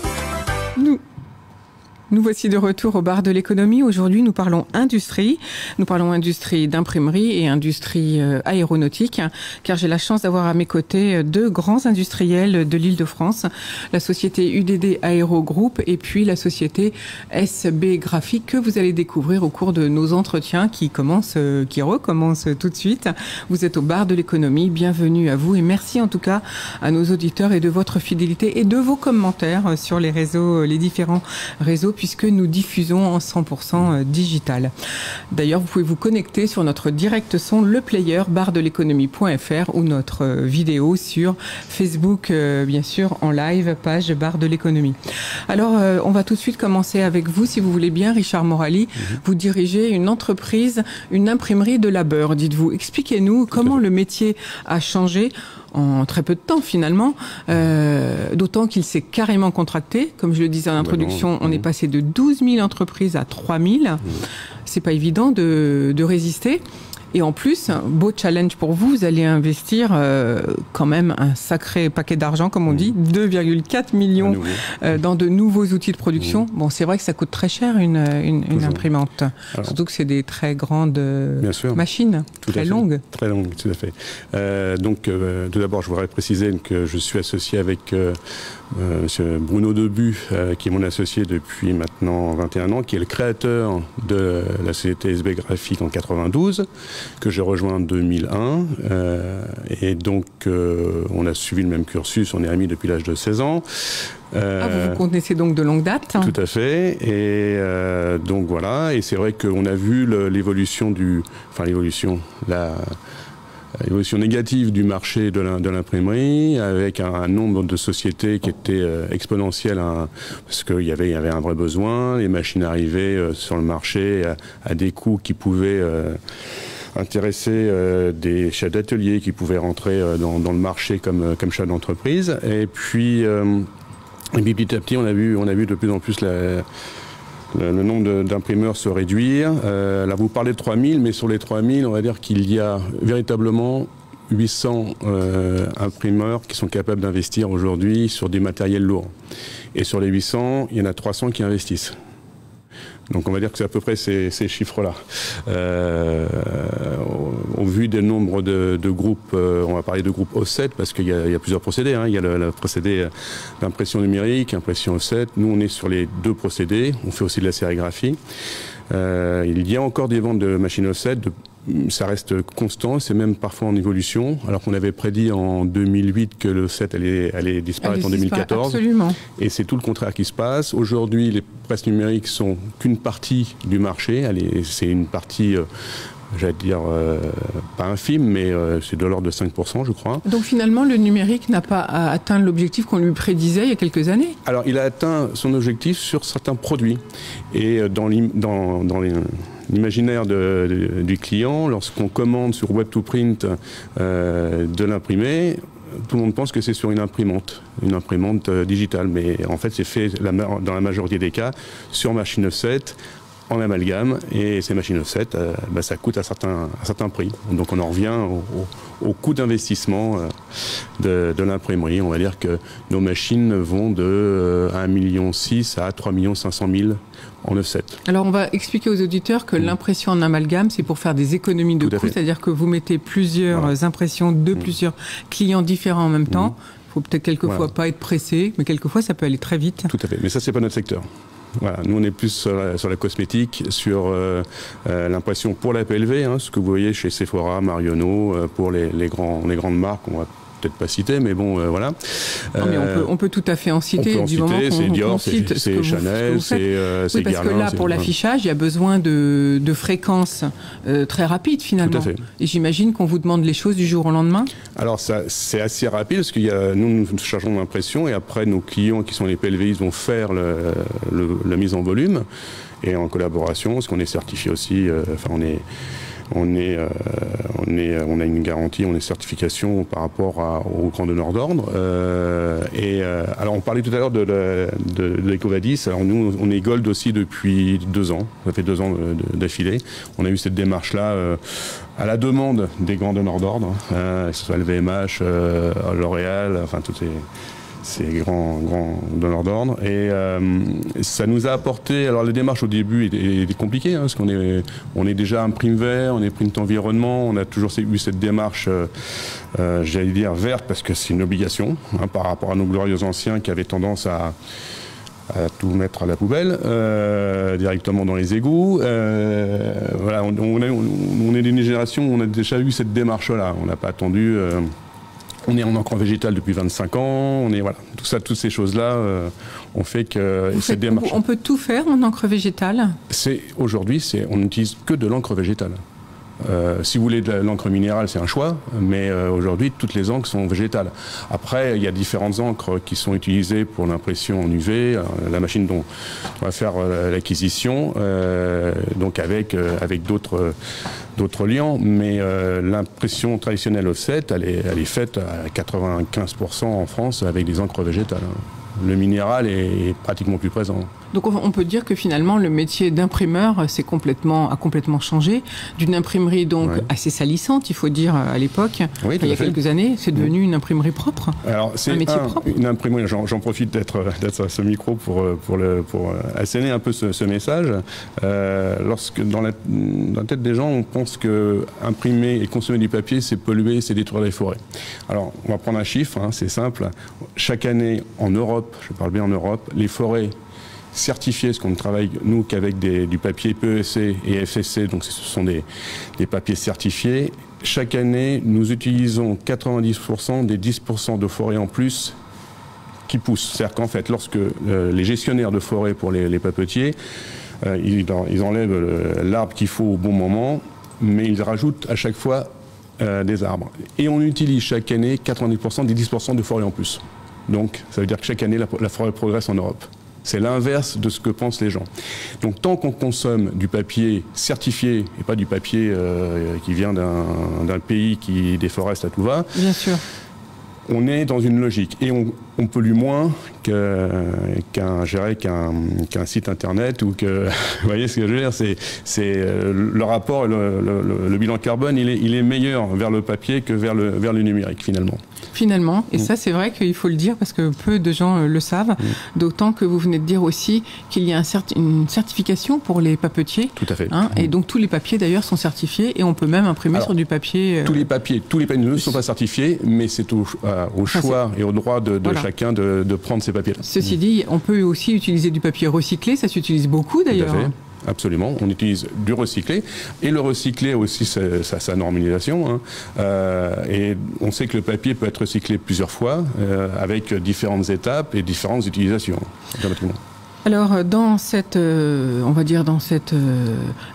Nous voici de retour au bar de l'économie. Aujourd'hui, nous parlons industrie. Nous parlons industrie d'imprimerie et industrie aéronautique, car j'ai la chance d'avoir à mes côtés deux grands industriels de l'Île-de-France, la société UDD Aéro Group et puis la société SB Graphique, que vous allez découvrir au cours de nos entretiens qui recommencent tout de suite. Vous êtes au bar de l'économie. Bienvenue à vous et merci en tout cas à nos auditeurs et de votre fidélité et de vos commentaires sur les réseaux, les différents réseaux, puisque nous diffusons en 100% digital. D'ailleurs, vous pouvez vous connecter sur notre direct son, le player, bardeléconomie.fr ou notre vidéo sur Facebook, bien sûr, en live, page Bar de l'économie. Alors, on va tout de suite commencer avec vous, si vous voulez bien, Richard Morali. Vous dirigez une entreprise, une imprimerie de labeur, dites-vous. Expliquez-nous comment le métier a changé en très peu de temps finalement, d'autant qu'il s'est carrément contracté. Comme je le disais en introduction, on est passé de 12 000 entreprises à 3 000. C'est pas évident de résister. Et en plus, beau challenge pour vous, vous allez investir quand même un sacré paquet d'argent, comme on dit, 2,4 millions dans de nouveaux outils de production. Bon, c'est vrai que ça coûte très cher une imprimante. Alors, surtout que c'est des très grandes machines, très longues. Très longues, tout à fait. Donc, tout d'abord, je voudrais préciser que je suis associé avec Monsieur Bruno Debu, qui est mon associé depuis maintenant 21 ans, qui est le créateur de la société SB Graphique en 92, que j'ai rejoint en 2001. Et donc, on a suivi le même cursus, on est amis depuis l'âge de 16 ans. Vous vous connaissez donc de longue date? Tout à fait. Et donc voilà, et c'est vrai qu'on a vu l'évolution l'évolution négative du marché de l'imprimerie, avec un nombre de sociétés qui était exponentiel, parce qu'il y avait un vrai besoin, les machines arrivaient sur le marché à des coûts qui pouvaient intéresser des chefs d'atelier qui pouvaient rentrer dans le marché comme chefs d'entreprise. Et puis petit à petit, on a vu de plus en plus le nombre d'imprimeurs se réduire. Là, vous parlez de 3000, mais sur les 3000, on va dire qu'il y a véritablement 800 imprimeurs qui sont capables d'investir aujourd'hui sur du matériel lourd. Et sur les 800, il y en a 300 qui investissent. Donc on va dire que c'est à peu près ces chiffres-là. Au vu des nombres de groupes, on va parler de groupe offset parce qu'il y a plusieurs procédés. Il y a le procédé d'impression numérique, impression offset. Nous, on est sur les deux procédés. On fait aussi de la sérigraphie. Il y a encore des ventes de machines offset. Ça reste constant, c'est même parfois en évolution, alors qu'on avait prédit en 2008 que le offset allait disparaître en 2014. Absolument. Et c'est tout le contraire qui se passe. Aujourd'hui, les presses numériques sont qu'une partie du marché. C'est une partie, j'allais dire, pas infime, mais c'est de l'ordre de 5%, je crois. Donc finalement, le numérique n'a pas atteint l'objectif qu'on lui prédisait il y a quelques années? Alors, il a atteint son objectif sur certains produits. Et dans l'imaginaire du client, lorsqu'on commande sur Web2Print de l'imprimé, tout le monde pense que c'est sur une imprimante digitale. Mais en fait, c'est fait dans la majorité des cas sur machine offset, en amalgame, et ces machines offset, ça coûte à certains prix. Donc on en revient au coût d'investissement de l'imprimerie. On va dire que nos machines vont de 1,6 million à 3,5 million en offset. Alors on va expliquer aux auditeurs que l'impression en amalgame, c'est pour faire des économies de coûts, c'est-à-dire que vous mettez plusieurs impressions de plusieurs clients différents en même temps. Il faut peut-être quelquefois pas être pressé, mais quelquefois ça peut aller très vite. Tout à fait, mais ça c'est pas notre secteur. Voilà, nous on est plus sur la cosmétique, sur l'impression pour la PLV, ce que vous voyez chez Sephora, Marionneau, pour les grandes marques. On va peut-être pas citer, mais bon, voilà. Non, mais on peut tout à fait en citer. On peut en citer, c'est Dior, c'est Chanel, c'est oui, parce Guerlain. Que là, pour l'affichage, il y a besoin de fréquences très rapides, finalement. Tout à fait. Et j'imagine qu'on vous demande les choses du jour au lendemain. Alors, c'est assez rapide, parce que nous chargeons l'impression, et après, nos clients, qui sont les PLVI, vont faire la mise en volume, et en collaboration, parce qu'on est certifié aussi, on a une garantie, on a une certification par rapport aux grands donneurs d'ordre. Alors, on parlait tout à l'heure de l'EcoVadis. Alors, nous, on est Gold aussi depuis 2 ans. Ça fait 2 ans d'affilée. On a eu cette démarche-là à la demande des grands donneurs d'ordre, que ce soit le VMH, L'Oréal, enfin, tous ces grands donneurs d'ordre. Et ça nous a apporté... Alors, la démarche au début était compliquée, parce qu'on est déjà un prime vert, on est prime environnement, on a toujours eu cette démarche, j'allais dire, verte, parce que c'est une obligation, par rapport à nos glorieux anciens qui avaient tendance à tout mettre à la poubelle, directement dans les égouts. Voilà, on est d'une génération où on a déjà eu cette démarche-là. On n'a pas attendu... On est en encre végétale depuis 25 ans, voilà, toutes ces choses-là ont fait que cette démarche... On peut tout faire en encre végétale ? Aujourd'hui, on n'utilise que de l'encre végétale. Si vous voulez de l'encre minérale, c'est un choix, mais aujourd'hui, toutes les encres sont végétales. Après, il y a différentes encres qui sont utilisées pour l'impression en UV, la machine dont on va faire l'acquisition, donc avec d'autres liants, mais l'impression traditionnelle offset, elle est faite à 95% en France avec des encres végétales. Le minéral est pratiquement plus présent. Donc on peut dire que finalement le métier d'imprimeur a complètement changé. D'une imprimerie donc assez salissante, il faut dire à l'époque, il y a quelques années, c'est devenu une imprimerie propre. Alors c'est un métier propre. Une imprimerie. J'en profite d'être à ce micro pour asséner un peu ce message. Lorsque dans la tête des gens, on pense que imprimer et consommer du papier, c'est polluer, c'est détruire les forêts. Alors on va prendre un chiffre, c'est simple. Chaque année en Europe, je parle bien en Europe, les forêts certifiées, parce qu'on ne travaille nous qu'avec du papier PEC et FSC, donc ce sont des papiers certifiés. Chaque année, nous utilisons 90% des 10% de forêt en plus qui poussent. C'est-à-dire qu'en fait, lorsque les gestionnaires de forêt pour les papetiers, ils enlèvent l'arbre qu'il faut au bon moment, mais ils rajoutent à chaque fois des arbres. Et on utilise chaque année 90% des 10% de forêt en plus. Donc, ça veut dire que chaque année, la forêt progresse en Europe. C'est l'inverse de ce que pensent les gens. Donc, tant qu'on consomme du papier certifié et pas du papier qui vient d'un pays qui déforeste à tout va, bien sûr, on est dans une logique. Et on pollue moins qu'un site internet ou que... Vous voyez ce que je veux dire, c'est le rapport, le bilan carbone, il est meilleur vers le papier que vers le numérique, finalement. Finalement, et ça c'est vrai qu'il faut le dire parce que peu de gens le savent, d'autant que vous venez de dire aussi qu'il y a une certification pour les papetiers. Tout à fait. Et donc tous les papiers d'ailleurs sont certifiés et on peut même imprimer sur du papier... Tous les papiers ne sont pas certifiés, mais c'est au choix et au droit de chacun de prendre ces papiers-là. Ceci dit, on peut aussi utiliser du papier recyclé, ça s'utilise beaucoup d'ailleurs. Tout à fait. Absolument, on utilise du recyclé et le recyclé aussi sa normalisation. Et on sait que le papier peut être recyclé plusieurs fois avec différentes étapes et différentes utilisations. Alors, dans cette,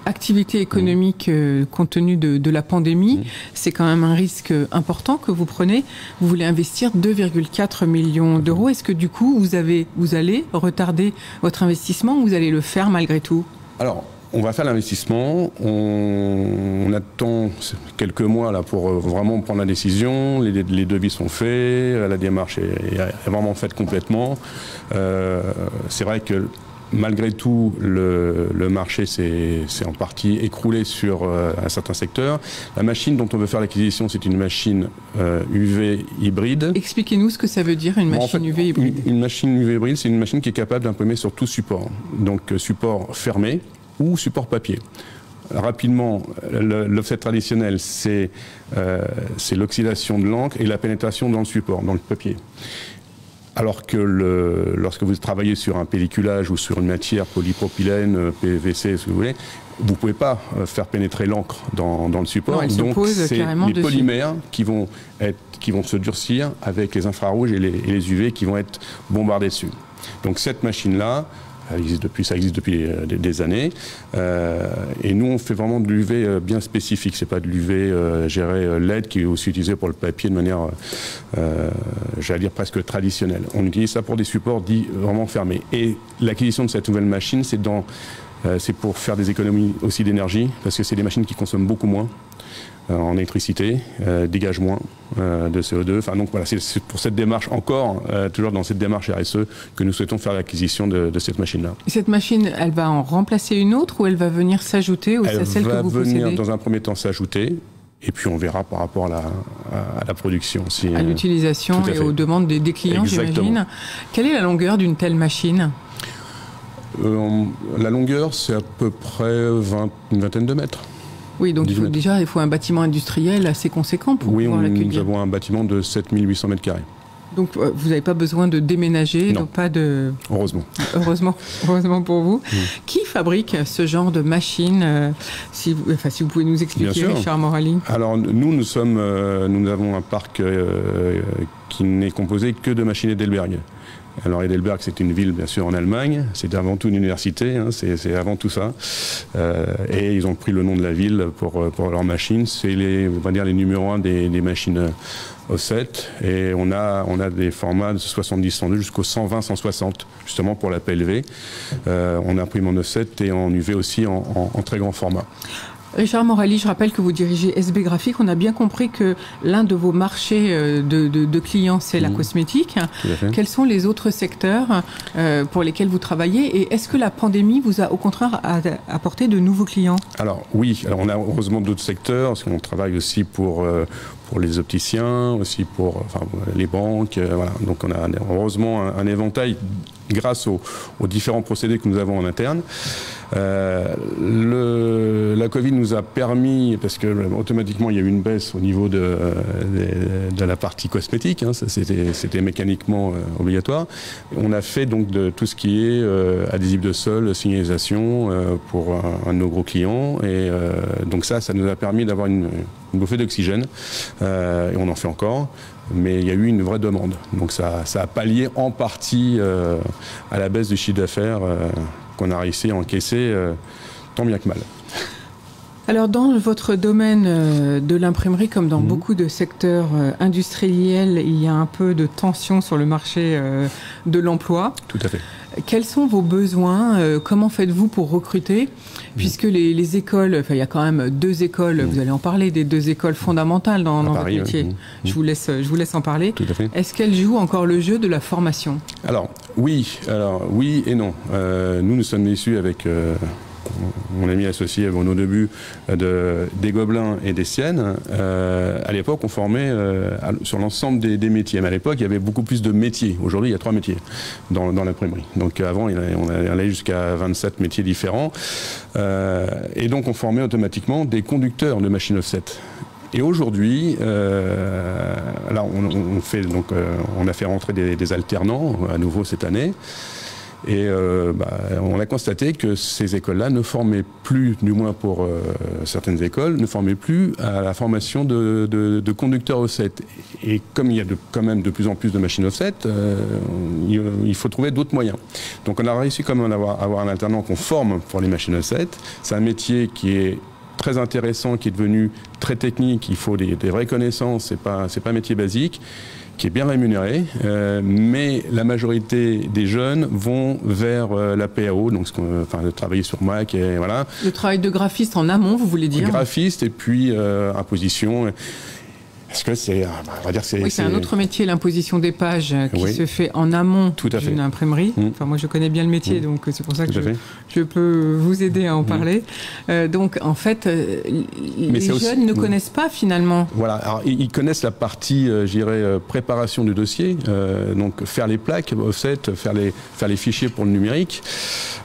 activité économique compte tenu de la pandémie, c'est quand même un risque important que vous prenez. Vous voulez investir 2,4 millions d'euros. Est-ce que du coup, vous allez retarder votre investissement ou vous allez le faire malgré tout ? Alors, on va faire l'investissement, on attend quelques mois là pour vraiment prendre la décision, les devis sont faits, la démarche est vraiment faite complètement. C'est vrai que malgré tout, le marché s'est en partie écroulé sur un certain secteur. La machine dont on veut faire l'acquisition, c'est une machine UV hybride. Expliquez-nous ce que ça veut dire, une machine UV hybride. Une machine UV hybride, c'est une machine qui est capable d'imprimer sur tout support. Donc support fermé ou support papier. Rapidement, l'offset traditionnel, c'est l'oxydation de l'encre et la pénétration dans le support, dans le papier. Alors que lorsque vous travaillez sur un pelliculage ou sur une matière polypropylène, PVC, ce que vous voulez, vous ne pouvez pas faire pénétrer l'encre dans le support. Non, donc c'est les polymères qui qui vont se durcir avec les infrarouges et les UV qui vont être bombardés dessus. Donc cette machine-là, ça existe depuis des années. Et nous, on fait vraiment de l'UV bien spécifique. C'est pas de l'UV LED qui est aussi utilisé pour le papier de manière, j'allais dire presque traditionnelle. On utilise ça pour des supports dits vraiment fermés. Et l'acquisition de cette nouvelle machine, c'est pour faire des économies aussi d'énergie, parce que c'est des machines qui consomment beaucoup moins en électricité, dégagent moins de CO2. Enfin, donc voilà, c'est pour cette démarche encore, toujours dans cette démarche RSE, que nous souhaitons faire l'acquisition de cette machine-là. Cette machine, elle va en remplacer une autre ou elle va venir s'ajouter à celle que vous possédez ? Elle va venir dans un premier temps s'ajouter. Et puis on verra par rapport à la production. À l'utilisation et aux demandes des clients, j'imagine. Quelle est la longueur d'une telle machine ? La longueur, c'est à peu près une vingtaine de mètres. Oui, donc il faut un bâtiment industriel assez conséquent pour pouvoir l'accueillir. Nous avons un bâtiment de 7800 mètres carrés. Donc vous n'avez pas besoin de déménager, non. Donc pas de... Heureusement. Heureusement pour vous. Qui fabrique ce genre de machine si vous pouvez nous expliquer, Richard Morali. Alors nous avons un parc qui n'est composé que de machines Heidelberg. Alors Heidelberg, c'est une ville, bien sûr, en Allemagne. C'est avant tout une université, hein, c'est avant tout ça. Et ils ont pris le nom de la ville pour leurs machines. C'est on va dire les numéros 1 des machines offset. Et on a des formats de 70-102 jusqu'au 120-160, justement pour la PLV. On imprime en offset et en UV aussi en très grand format. Richard Morali, je rappelle que vous dirigez SB Graphique. On a bien compris que l'un de vos marchés de clients, c'est la cosmétique. Quels sont les autres secteurs pour lesquels vous travaillez ? Et est-ce que la pandémie vous a au contraire apporté de nouveaux clients ? Alors oui, on a heureusement d'autres secteurs, parce qu'on travaille aussi pour les opticiens, aussi pour les banques. Voilà. Donc on a heureusement un éventail grâce aux différents procédés que nous avons en interne. La Covid nous a permis, parce que automatiquement il y a eu une baisse au niveau de la partie cosmétique, hein, c'était mécaniquement obligatoire. On a fait donc de tout ce qui est adhésif de sol, signalisation pour un de nos gros clients, et donc ça nous a permis d'avoir une bouffée d'oxygène, et on en fait encore. Mais il y a eu une vraie demande. Donc ça a pallié en partie à la baisse du chiffre d'affaires qu'on a réussi à encaisser tant bien que mal. Alors dans votre domaine de l'imprimerie, comme dans beaucoup de secteurs industriels, il y a un peu de tension sur le marché de l'emploi. Tout à fait. Quels sont vos besoins ? Comment faites-vous pour recruter ? Puisque les écoles, il y a quand même 2 écoles, vous allez en parler, des 2 écoles fondamentales dans votre métier. Je vous laisse en parler. Tout à fait. Est-ce qu'elles jouent encore le jeu de la formation ? Alors oui et non. Nous sommes issus avec mon ami associé au début des Gobelins et des Siennes. À l'époque, on formait sur l'ensemble des métiers. Mais à l'époque, il y avait beaucoup plus de métiers. Aujourd'hui, il y a 3 métiers dans l'imprimerie. Donc avant, on allait jusqu'à 27 métiers différents. Et donc, on formait automatiquement des conducteurs de machines offset. Et aujourd'hui, là, on a fait rentrer des alternants à nouveau cette année. Et on a constaté que ces écoles-là ne formaient plus, du moins pour certaines écoles, ne formaient plus à la formation de conducteurs offset. Et comme il y a quand même de plus en plus de machines offset, il faut trouver d'autres moyens. Donc on a réussi quand même à avoir un alternant qu'on forme pour les machines offset. C'est un métier qui est très intéressant, qui est devenu très technique. Il faut des vraies connaissances, c'est pas un métier basique, qui est bien rémunéré, mais la majorité des jeunes vont vers la PAO, donc de travailler sur Mac et voilà. Le travail de graphiste en amont, vous voulez dire ? Graphiste et puis imposition. Parce que c'est un autre métier, l'imposition des pages, qui se fait en amont d'une imprimerie. Enfin, moi, je connais bien le métier, donc c'est pour ça que je peux vous aider à en parler. Donc, en fait, les jeunes ne connaissent pas finalement. Voilà, alors ils connaissent la partie, préparation du dossier, donc faire les plaques, offset, faire les fichiers pour le numérique.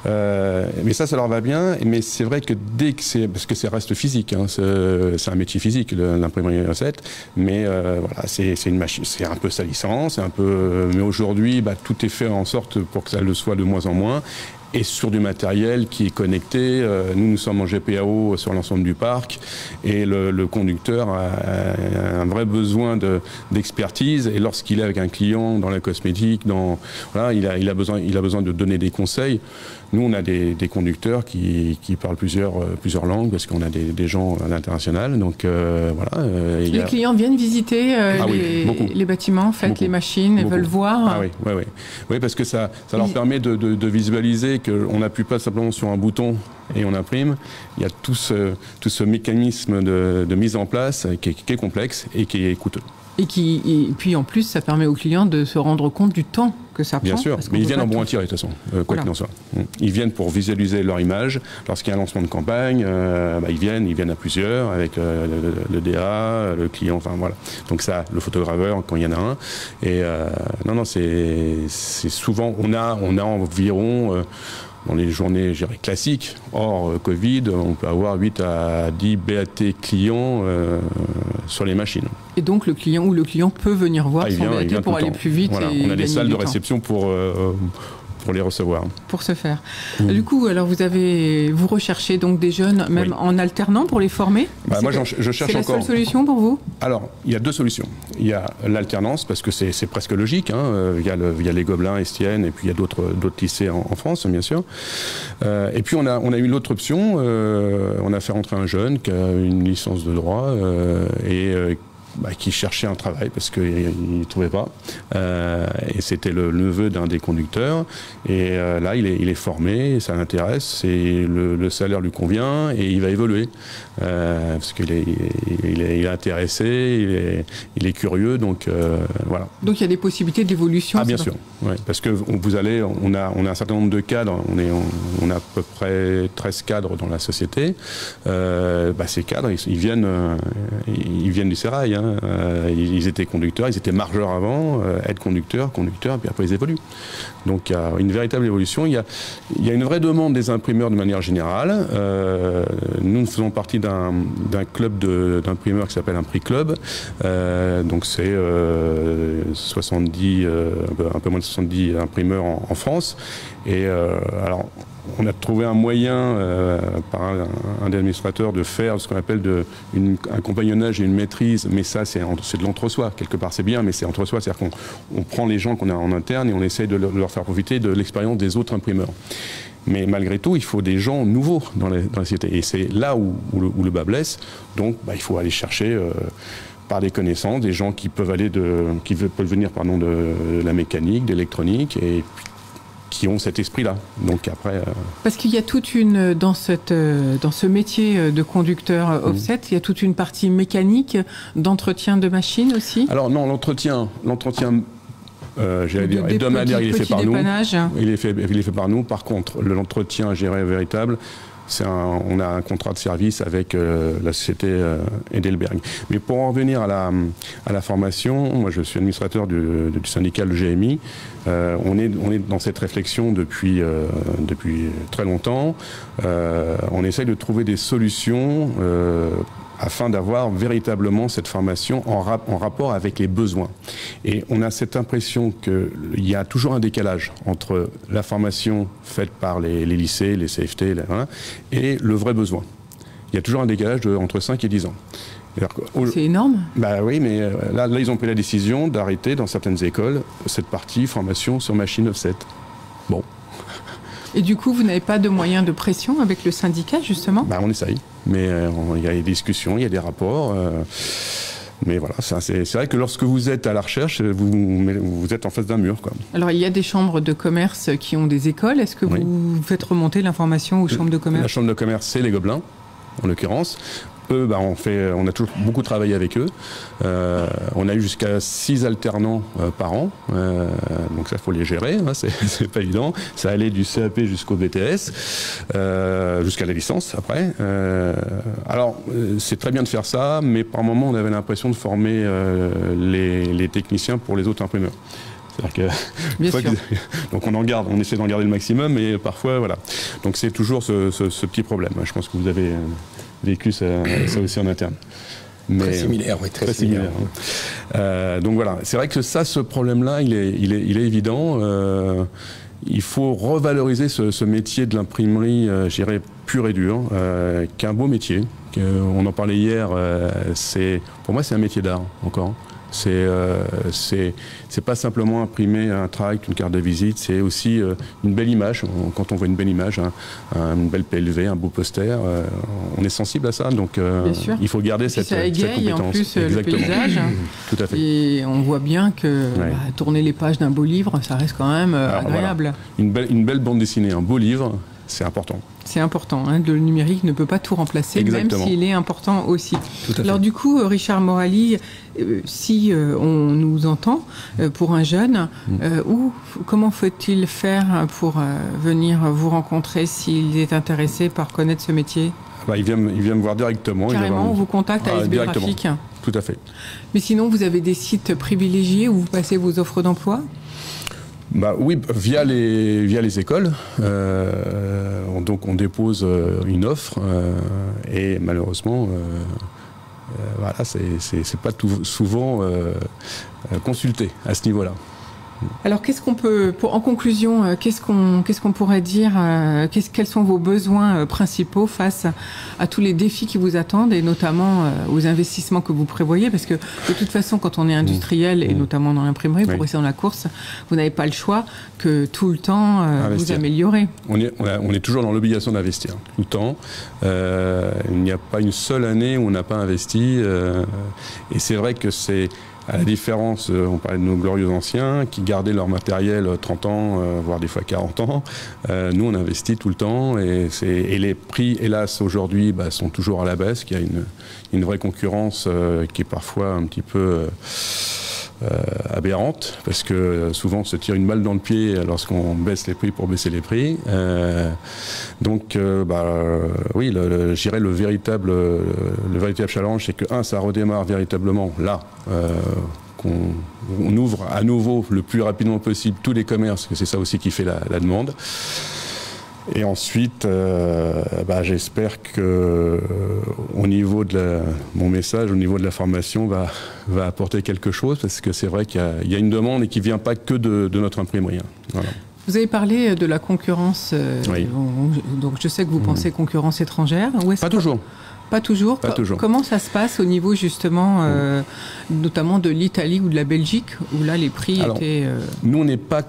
Mais ça leur va bien. Mais c'est vrai que parce que ça reste physique, hein, c'est un métier physique, l'imprimerie offset. Mais c'est une machine, c'est un peu salissant, mais aujourd'hui, tout est fait en sorte pour que ça le soit de moins en moins. et sur du matériel qui est connecté. Nous sommes en GPAO sur l'ensemble du parc et le conducteur a un vrai besoin d'expertise et lorsqu'il est avec un client dans la cosmétique, voilà, il a besoin de donner des conseils. Nous, on a des conducteurs qui parlent plusieurs langues parce qu'on a des gens à l'international. Donc voilà. Les clients viennent visiter les bâtiments, en fait, les machines, et veulent voir. Ah oui, parce que ça leur permet de visualiser qu'on n'appuie pas simplement sur un bouton et on imprime. Il y a tout ce mécanisme de mise en place qui est complexe et qui est coûteux. Et puis en plus, ça permet aux clients de se rendre compte du temps que ça prend. Bien sûr, mais ils viennent en bon tir de toute façon, quoi qu'il en soit. Ils viennent pour visualiser leur image. Lorsqu'il y a un lancement de campagne, ils viennent à plusieurs, avec le DA, le client, enfin voilà. Donc ça, le photograveur, quand il y en a un. Et c'est souvent, on a environ... dans les journées, je dirais, classiques, hors Covid, on peut avoir 8 à 10 BAT clients sur les machines. Et donc le client peut venir voir son BAT pour aller plus vite. Voilà. On a des salles de réception pour les recevoir. Pour ce faire. Du coup, alors vous recherchez donc des jeunes, même en alternant pour les former. Moi, je cherche encore. C'est la seule solution pour vous? Alors, il y a deux solutions. Il y a l'alternance, parce que c'est presque logique, via les Gobelins, Estienne, et puis il y a d'autres lycées en France, bien sûr. Et puis on a eu l'autre option, on a fait rentrer un jeune qui a une licence de droit qui cherchait un travail parce qu'il ne trouvait pas. Et c'était le neveu d'un des conducteurs. Et là, il est formé, ça l'intéresse, et le salaire lui convient, et il va évoluer. Parce qu'il est intéressé, il est curieux, donc voilà. Donc il y a des possibilités d'évolution. Ah bien sûr, ouais, parce que on a un certain nombre de cadres, on a à peu près 13 cadres dans la société. Ces cadres, ils viennent du sérail. Ils étaient conducteurs, ils étaient margeurs avant, être conducteurs, puis après ils évoluent. Donc il y a une véritable évolution. Il y a une vraie demande des imprimeurs de manière générale. Nous faisons partie d'un club d'imprimeurs qui s'appelle Impri Club. Donc c'est 70, un peu moins de 70 imprimeurs en France. Et alors, on a trouvé un moyen, par un des administrateurs, de faire ce qu'on appelle un compagnonnage et une maîtrise, mais ça, c'est de l'entre-soi. Quelque part, c'est bien, mais c'est entre-soi. C'est-à-dire qu'on prend les gens qu'on a en interne et on essaye de leur faire profiter de l'expérience des autres imprimeurs. Mais malgré tout, il faut des gens nouveaux dans la société. Et c'est là où le bas blesse. Donc, il faut aller chercher... par des connaissances, des gens qui peuvent venir de la mécanique, d'électronique, et qui ont cet esprit-là. Donc après... Parce qu'il y a dans ce métier de conducteur offset, il y a toute une partie mécanique, d'entretien de machines aussi. Alors non, l'entretien hebdomadaire, il est fait par nous. Il est fait par nous. Par contre, l'entretien géré véritable, on a un contrat de service avec la société Edelberg. Mais pour en revenir à la formation, moi je suis administrateur du syndicat le GMI. On est dans cette réflexion depuis très longtemps. On essaye de trouver des solutions afin d'avoir véritablement cette formation en rapport avec les besoins. Et on a cette impression qu'il y a toujours un décalage entre la formation faite par les lycées, les CFT, et le vrai besoin. Il y a toujours un décalage entre 5 et 10 ans. C'est énorme. Oui, mais là, ils ont pris la décision d'arrêter dans certaines écoles cette partie formation sur machine offset. Bon. Et du coup, vous n'avez pas de moyens de pression avec le syndicat, justement ? On essaye, mais il y a des discussions, il y a des rapports. Mais voilà, c'est vrai que lorsque vous êtes à la recherche, vous êtes en face d'un mur, quoi. Alors, il y a des chambres de commerce qui ont des écoles. Est-ce que vous faites remonter l'information aux chambres de commerce ? La chambre de commerce, c'est les Gobelins, en l'occurrence. Eux, on a toujours beaucoup travaillé avec eux. On a eu jusqu'à 6 alternants par an. Donc ça, il faut les gérer, c'est pas évident. Ça allait du CAP jusqu'au BTS, jusqu'à la licence après. Alors, c'est très bien de faire ça, mais par moment, on avait l'impression de former les techniciens pour les autres imprimeurs. C'est-à-dire que, donc on essaie d'en garder le maximum, mais parfois, voilà. Donc c'est toujours ce petit problème. Je pense que vous avez vécu ça aussi en interne. Mais, très similaire, oui, très similaire. Donc voilà, c'est vrai que ce problème-là, il est évident. il faut revaloriser ce métier de l'imprimerie, je dirais, pur et dur, qui est un beau métier. On en parlait hier, pour moi c'est un métier d'art encore. C'est pas simplement imprimer un tract, une carte de visite, c'est aussi une belle image. Quand on voit une belle image, une belle PLV, un beau poster, on est sensible à ça. Donc il faut garder cette compétence. En plus le paysage. Tout à fait. Et on voit bien que tourner les pages d'un beau livre, ça reste quand même agréable. Voilà. Une belle bande dessinée, un beau livre, c'est important. C'est important, hein, le numérique ne peut pas tout remplacer, Exactement. Même s'il est important aussi. Tout à fait. Alors du coup, Richard Morali, si on nous entend, pour un jeune, comment faut-il faire pour venir vous rencontrer s'il est intéressé par connaître ce métier ? Il vient me voir directement. Carrément, on vous contacte à SB Graphique. Tout à fait. Mais sinon, vous avez des sites privilégiés où vous passez vos offres d'emploi ? Oui, via les écoles. Donc on dépose une offre et malheureusement, voilà, c'est pas souvent consulté à ce niveau-là. Alors, qu'est-ce qu'on peut, en conclusion, qu'est-ce qu'on pourrait dire, quels sont vos besoins principaux face à tous les défis qui vous attendent et notamment aux investissements que vous prévoyez, parce que de toute façon, quand on est industriel et notamment dans l'imprimerie, pour rester dans la course, vous n'avez pas le choix que tout le temps vous améliorer. On est toujours dans l'obligation d'investir tout le temps. Il n'y a pas une seule année où on n'a pas investi, et c'est vrai que c'est à la différence, on parlait de nos glorieux anciens qui gardaient leur matériel 30 ans, voire des fois 40 ans. Nous, on investit tout le temps et les prix, hélas, aujourd'hui, sont toujours à la baisse. Il y a une vraie concurrence qui est parfois un petit peu aberrante, parce que souvent on se tire une balle dans le pied lorsqu'on baisse les prix pour baisser les prix. Donc, oui, je dirais le véritable challenge, c'est que, ça redémarre véritablement là, qu'on ouvre à nouveau le plus rapidement possible tous les commerces, parce que c'est ça aussi qui fait la demande. Et ensuite, j'espère que au niveau de mon message, au niveau de la formation, va apporter quelque chose, parce que c'est vrai qu'il y a une demande et qui ne vient pas que de notre imprimerie. Voilà. Vous avez parlé de la concurrence, oui. Donc je sais que vous pensez concurrence étrangère. Pas toujours. Pas toujours. Pas toujours. Comment ça se passe au niveau justement, notamment de l'Italie ou de la Belgique, où là les prix étaient. Nous on n'est pas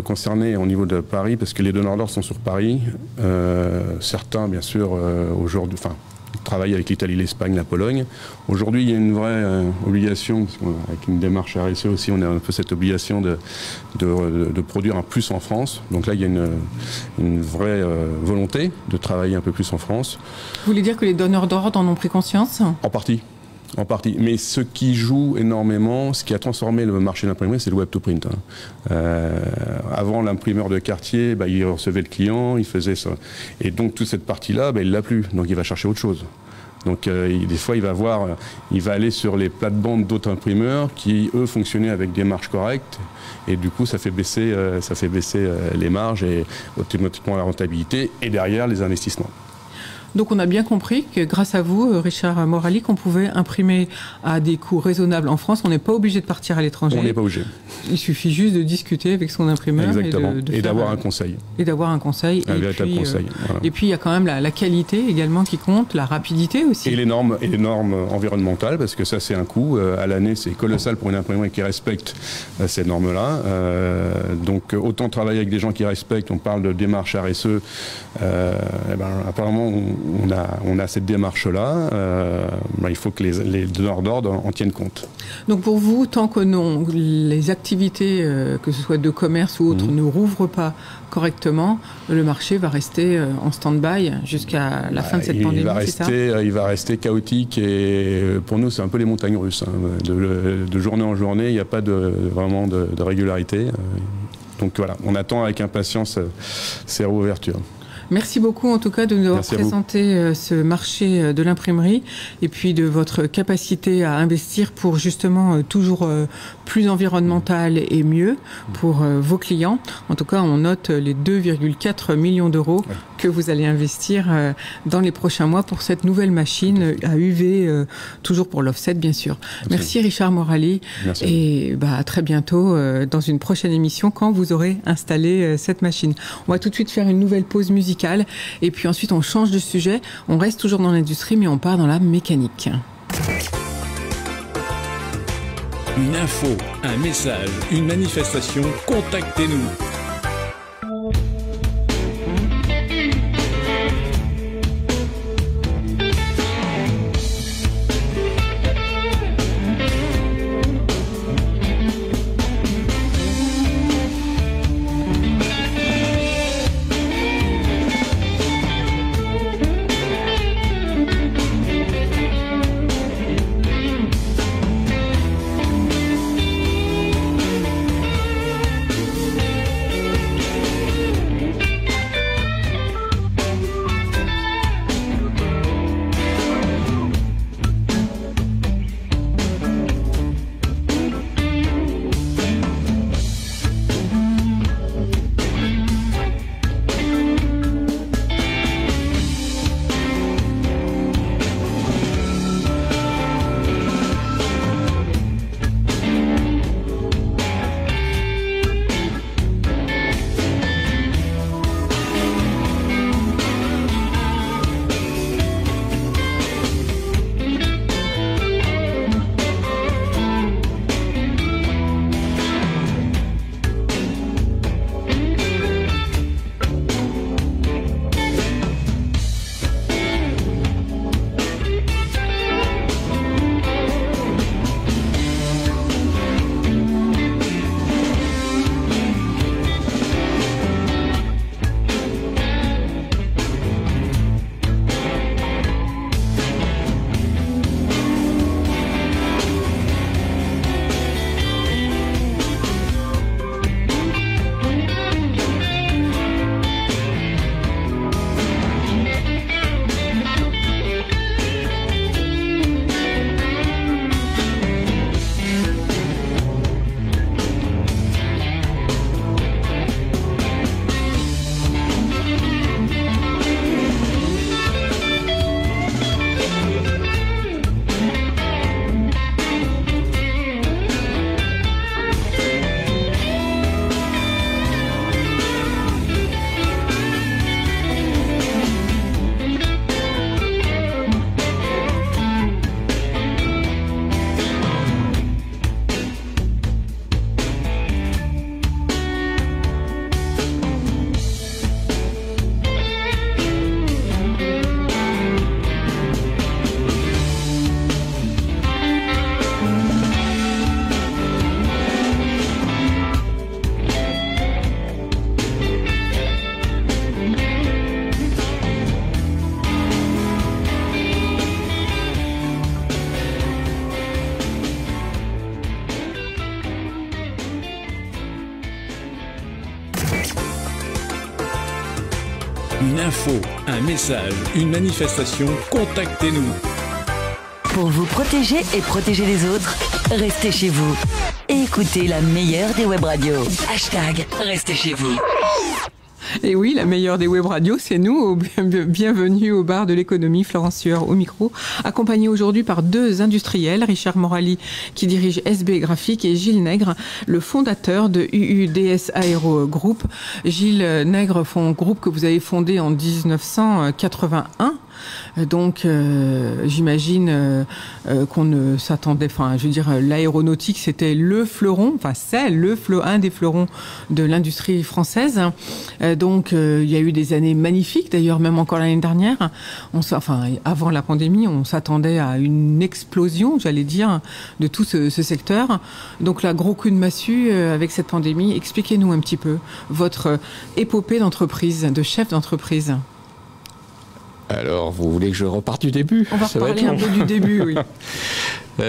concernés au niveau de Paris, parce que les donneurs d'ordre sont sur Paris. Certains, bien sûr, aujourd'hui, travaillent avec l'Italie, l'Espagne, la Pologne. Aujourd'hui, il y a une vraie obligation, parce qu'avec une démarche RSE aussi, on a un peu cette obligation de produire un plus en France. Donc là, il y a une vraie volonté de travailler un peu plus en France. Vous voulez dire que les donneurs d'ordre en ont pris conscience ? En partie. Mais ce qui joue énormément, ce qui a transformé le marché de l'imprimerie, c'est le web to print. Avant, l'imprimeur de quartier, il recevait le client, il faisait ça. Et donc toute cette partie-là, il l'a plus. Donc il va chercher autre chose. Donc des fois, il va aller sur les plates-bandes d'autres imprimeurs qui, eux, fonctionnaient avec des marges correctes. Et du coup, ça fait baisser les marges et automatiquement la rentabilité et derrière les investissements. Donc on a bien compris que grâce à vous, Richard Morali, qu'on pouvait imprimer à des coûts raisonnables en France. On n'est pas obligé de partir à l'étranger. On n'est pas obligé. Il suffit juste de discuter avec son imprimeur. Exactement. Et d'avoir un conseil. Et d'avoir un conseil. Un véritable conseil. Voilà. Et puis il y a quand même la qualité également qui compte, la rapidité aussi. Et les normes environnementales, parce que ça c'est un coût. À l'année, c'est colossal pour une imprimerie qui respecte ces normes-là. Donc autant travailler avec des gens qui respectent. On parle de démarche RSE. Apparemment, on a cette démarche-là. Il faut que les donneurs d'ordre en tiennent compte. Donc pour vous, tant que les activités, que ce soit de commerce ou autres, ne rouvrent pas correctement, le marché va rester en stand-by jusqu'à la fin de cette pandémie, c'est ça ? Il va rester chaotique et pour nous, c'est un peu les montagnes russes. De journée en journée, il n'y a pas vraiment de régularité. Donc voilà, on attend avec impatience ces réouvertures. Merci beaucoup en tout cas de nous avoir présenté ce marché de l'imprimerie et puis de votre capacité à investir pour justement toujours plus environnemental et mieux pour vos clients. En tout cas, on note les 2,4 millions d'euros que vous allez investir dans les prochains mois pour cette nouvelle machine à UV, toujours pour l'offset bien sûr. Merci Richard Morali. Merci. Et à très bientôt dans une prochaine émission quand vous aurez installé cette machine. On va tout de suite faire une nouvelle pause musicale et puis ensuite on change de sujet. On reste toujours dans l'industrie mais on part dans la mécanique. Une info, un message, une manifestation, contactez-nous. Une info, un message, une manifestation, contactez-nous. Pour vous protéger et protéger les autres, restez chez vous. Et écoutez la meilleure des web radios. #restez chez vous. Et oui, la meilleure des web radios, c'est nous. Bienvenue au bar de l'économie, Florence Sueur au micro, accompagnée aujourd'hui par deux industriels, Richard Morali qui dirige SB Graphique et Gilles Nègre, le fondateur de UUDS Aero Group. Gilles Nègre, groupe que vous avez fondé en 1981. Donc, j'imagine qu'on ne s'attendait... Enfin, je veux dire, l'aéronautique, c'était le fleuron, enfin, c'est un des fleurons de l'industrie française. Donc, il y a eu des années magnifiques, d'ailleurs, même encore l'année dernière. Avant la pandémie, on s'attendait à une explosion, j'allais dire, de tout ce secteur. Donc, là, gros coup de massue avec cette pandémie. Expliquez-nous un petit peu votre épopée d'entreprise, de chef d'entreprise. Alors, vous voulez que je reparte du début? On va reparler un peu du début, oui.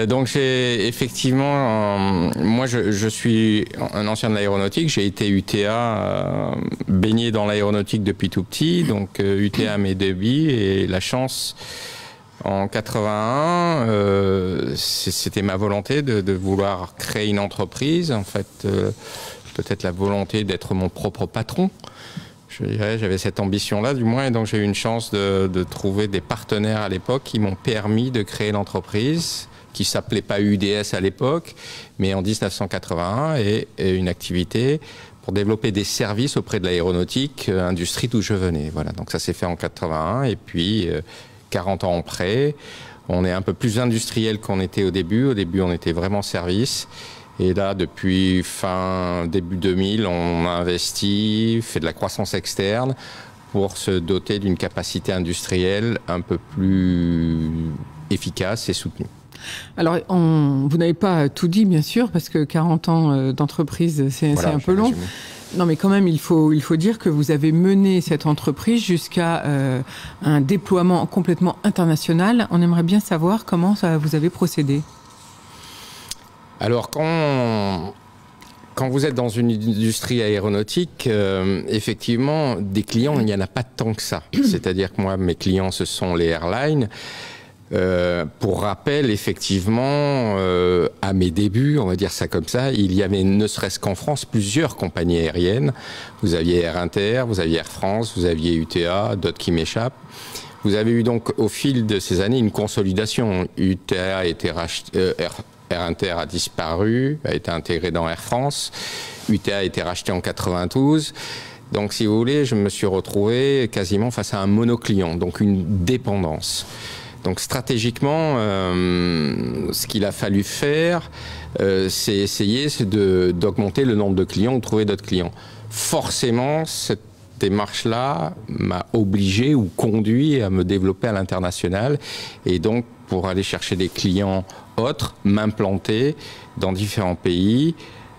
Donc j'ai effectivement, moi je suis un ancien de l'aéronautique, j'ai été UTA, baigné dans l'aéronautique depuis tout petit, donc UTA à mes débuts et la chance en 81, c'était ma volonté de vouloir créer une entreprise, en fait peut-être la volonté d'être mon propre patron. Je dirais, j'avais cette ambition-là, du moins, et donc j'ai eu une chance de trouver des partenaires à l'époque qui m'ont permis de créer l'entreprise, qui s'appelait pas UDS à l'époque, mais en 1981, et une activité pour développer des services auprès de l'aéronautique, industrie d'où je venais. Voilà, donc ça s'est fait en 81, et puis 40 ans après, on est un peu plus industriel qu'on était au début. Au début, on était vraiment service. Et là, depuis début 2000, on a investi, fait de la croissance externe pour se doter d'une capacité industrielle un peu plus efficace et soutenue. Alors, vous n'avez pas tout dit, bien sûr, parce que 40 ans d'entreprise, c'est un peu long. Non, mais quand même, il faut dire que vous avez mené cette entreprise jusqu'à un déploiement complètement international. On aimerait bien savoir comment vous avez procédé. Alors, quand vous êtes dans une industrie aéronautique, effectivement, des clients, il n'y en a pas tant que ça. C'est-à-dire que moi, mes clients, ce sont les airlines. Pour rappel, effectivement, à mes débuts, on va dire ça comme ça, il y avait, ne serait-ce qu'en France, plusieurs compagnies aériennes. Vous aviez Air Inter, vous aviez Air France, vous aviez UTA, d'autres qui m'échappent. Vous avez eu donc, au fil de ces années, une consolidation. UTA a été racheté, Air Inter a disparu, a été intégré dans Air France. UTA a été racheté en 92. Donc, si vous voulez, je me suis retrouvé quasiment face à un monoclient, donc une dépendance. Donc, stratégiquement, ce qu'il a fallu faire, c'est essayer d'augmenter le nombre de clients ou trouver d'autres clients. Forcément, cette démarche-là m'a obligé ou conduit à me développer à l'international et donc pour aller chercher des clients autres, m'implanter dans différents pays.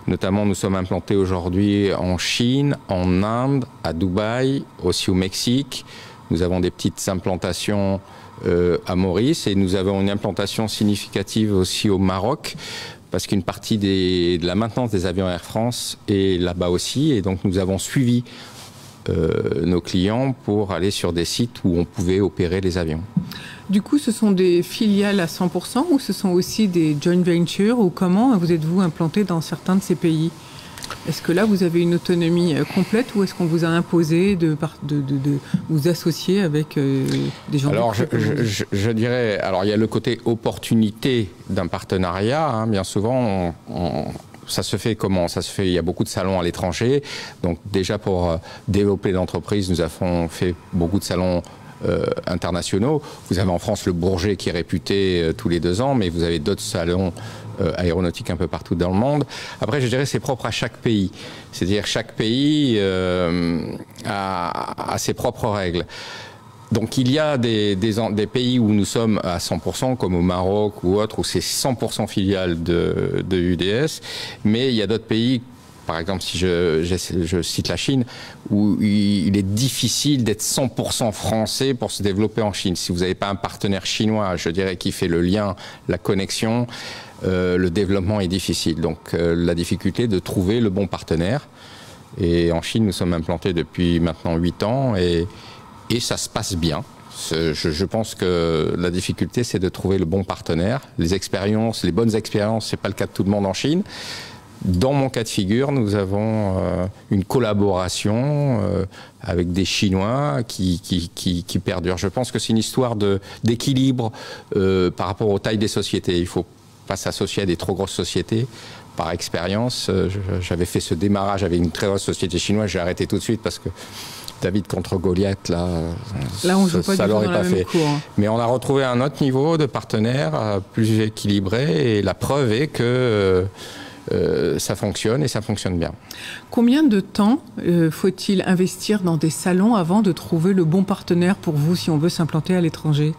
Notamment, nous sommes implantés aujourd'hui en Chine, en Inde, à Dubaï, aussi au Mexique. Nous avons des petites implantations à Maurice et nous avons une implantation significative aussi au Maroc parce qu'une partie de la maintenance des avions Air France est là-bas aussi. Et donc, nous avons suivi nos clients pour aller sur des sites où on pouvait opérer les avions. Du coup, ce sont des filiales à 100% ou ce sont aussi des joint ventures ou comment vous êtes-vous implanté dans certains de ces pays? Est-ce que là, vous avez une autonomie complète ou est-ce qu'on vous a imposé de vous associer avec des gens? Alors, je dirais, alors il y a le côté opportunité d'un partenariat. Hein, bien souvent, ça se fait comment? Ça se fait, il y a beaucoup de salons à l'étranger. Donc déjà, pour développer l'entreprise, nous avons fait beaucoup de salons internationaux. Vous avez en France le Bourget qui est réputé tous les 2 ans, mais vous avez d'autres salons aéronautiques un peu partout dans le monde. Après, je dirais c'est propre à chaque pays. C'est-à-dire chaque pays a ses propres règles. Donc il y a des pays où nous sommes à 100%, comme au Maroc ou autre, où c'est 100% filiale de UDS, mais il y a d'autres pays, par exemple si je cite la Chine, où il est difficile d'être 100% français pour se développer en Chine. Si vous n'avez pas un partenaire chinois, je dirais, qui fait le lien, la connexion, le développement est difficile. Donc la difficulté de trouver le bon partenaire. Et en Chine, nous sommes implantés depuis maintenant 8 ans et ça se passe bien. Je pense que la difficulté, c'est de trouver le bon partenaire. Les bonnes expériences, c'est pas le cas de tout le monde en Chine. Dans mon cas de figure, nous avons une collaboration avec des Chinois qui perdure. Je pense que c'est une histoire d'équilibre par rapport aux tailles des sociétés. Il ne faut pas s'associer à des trop grosses sociétés. Par expérience, j'avais fait ce démarrage avec une très grosse société chinoise. J'ai arrêté tout de suite parce que David contre Goliath, là on joue pas ça l'aurait pas fait. Cours. Mais on a retrouvé un autre niveau de partenaire plus équilibré et la preuve est que ça fonctionne et ça fonctionne bien. Combien de temps faut-il investir dans des salons avant de trouver le bon partenaire pour vous si on veut s'implanter à l'étranger?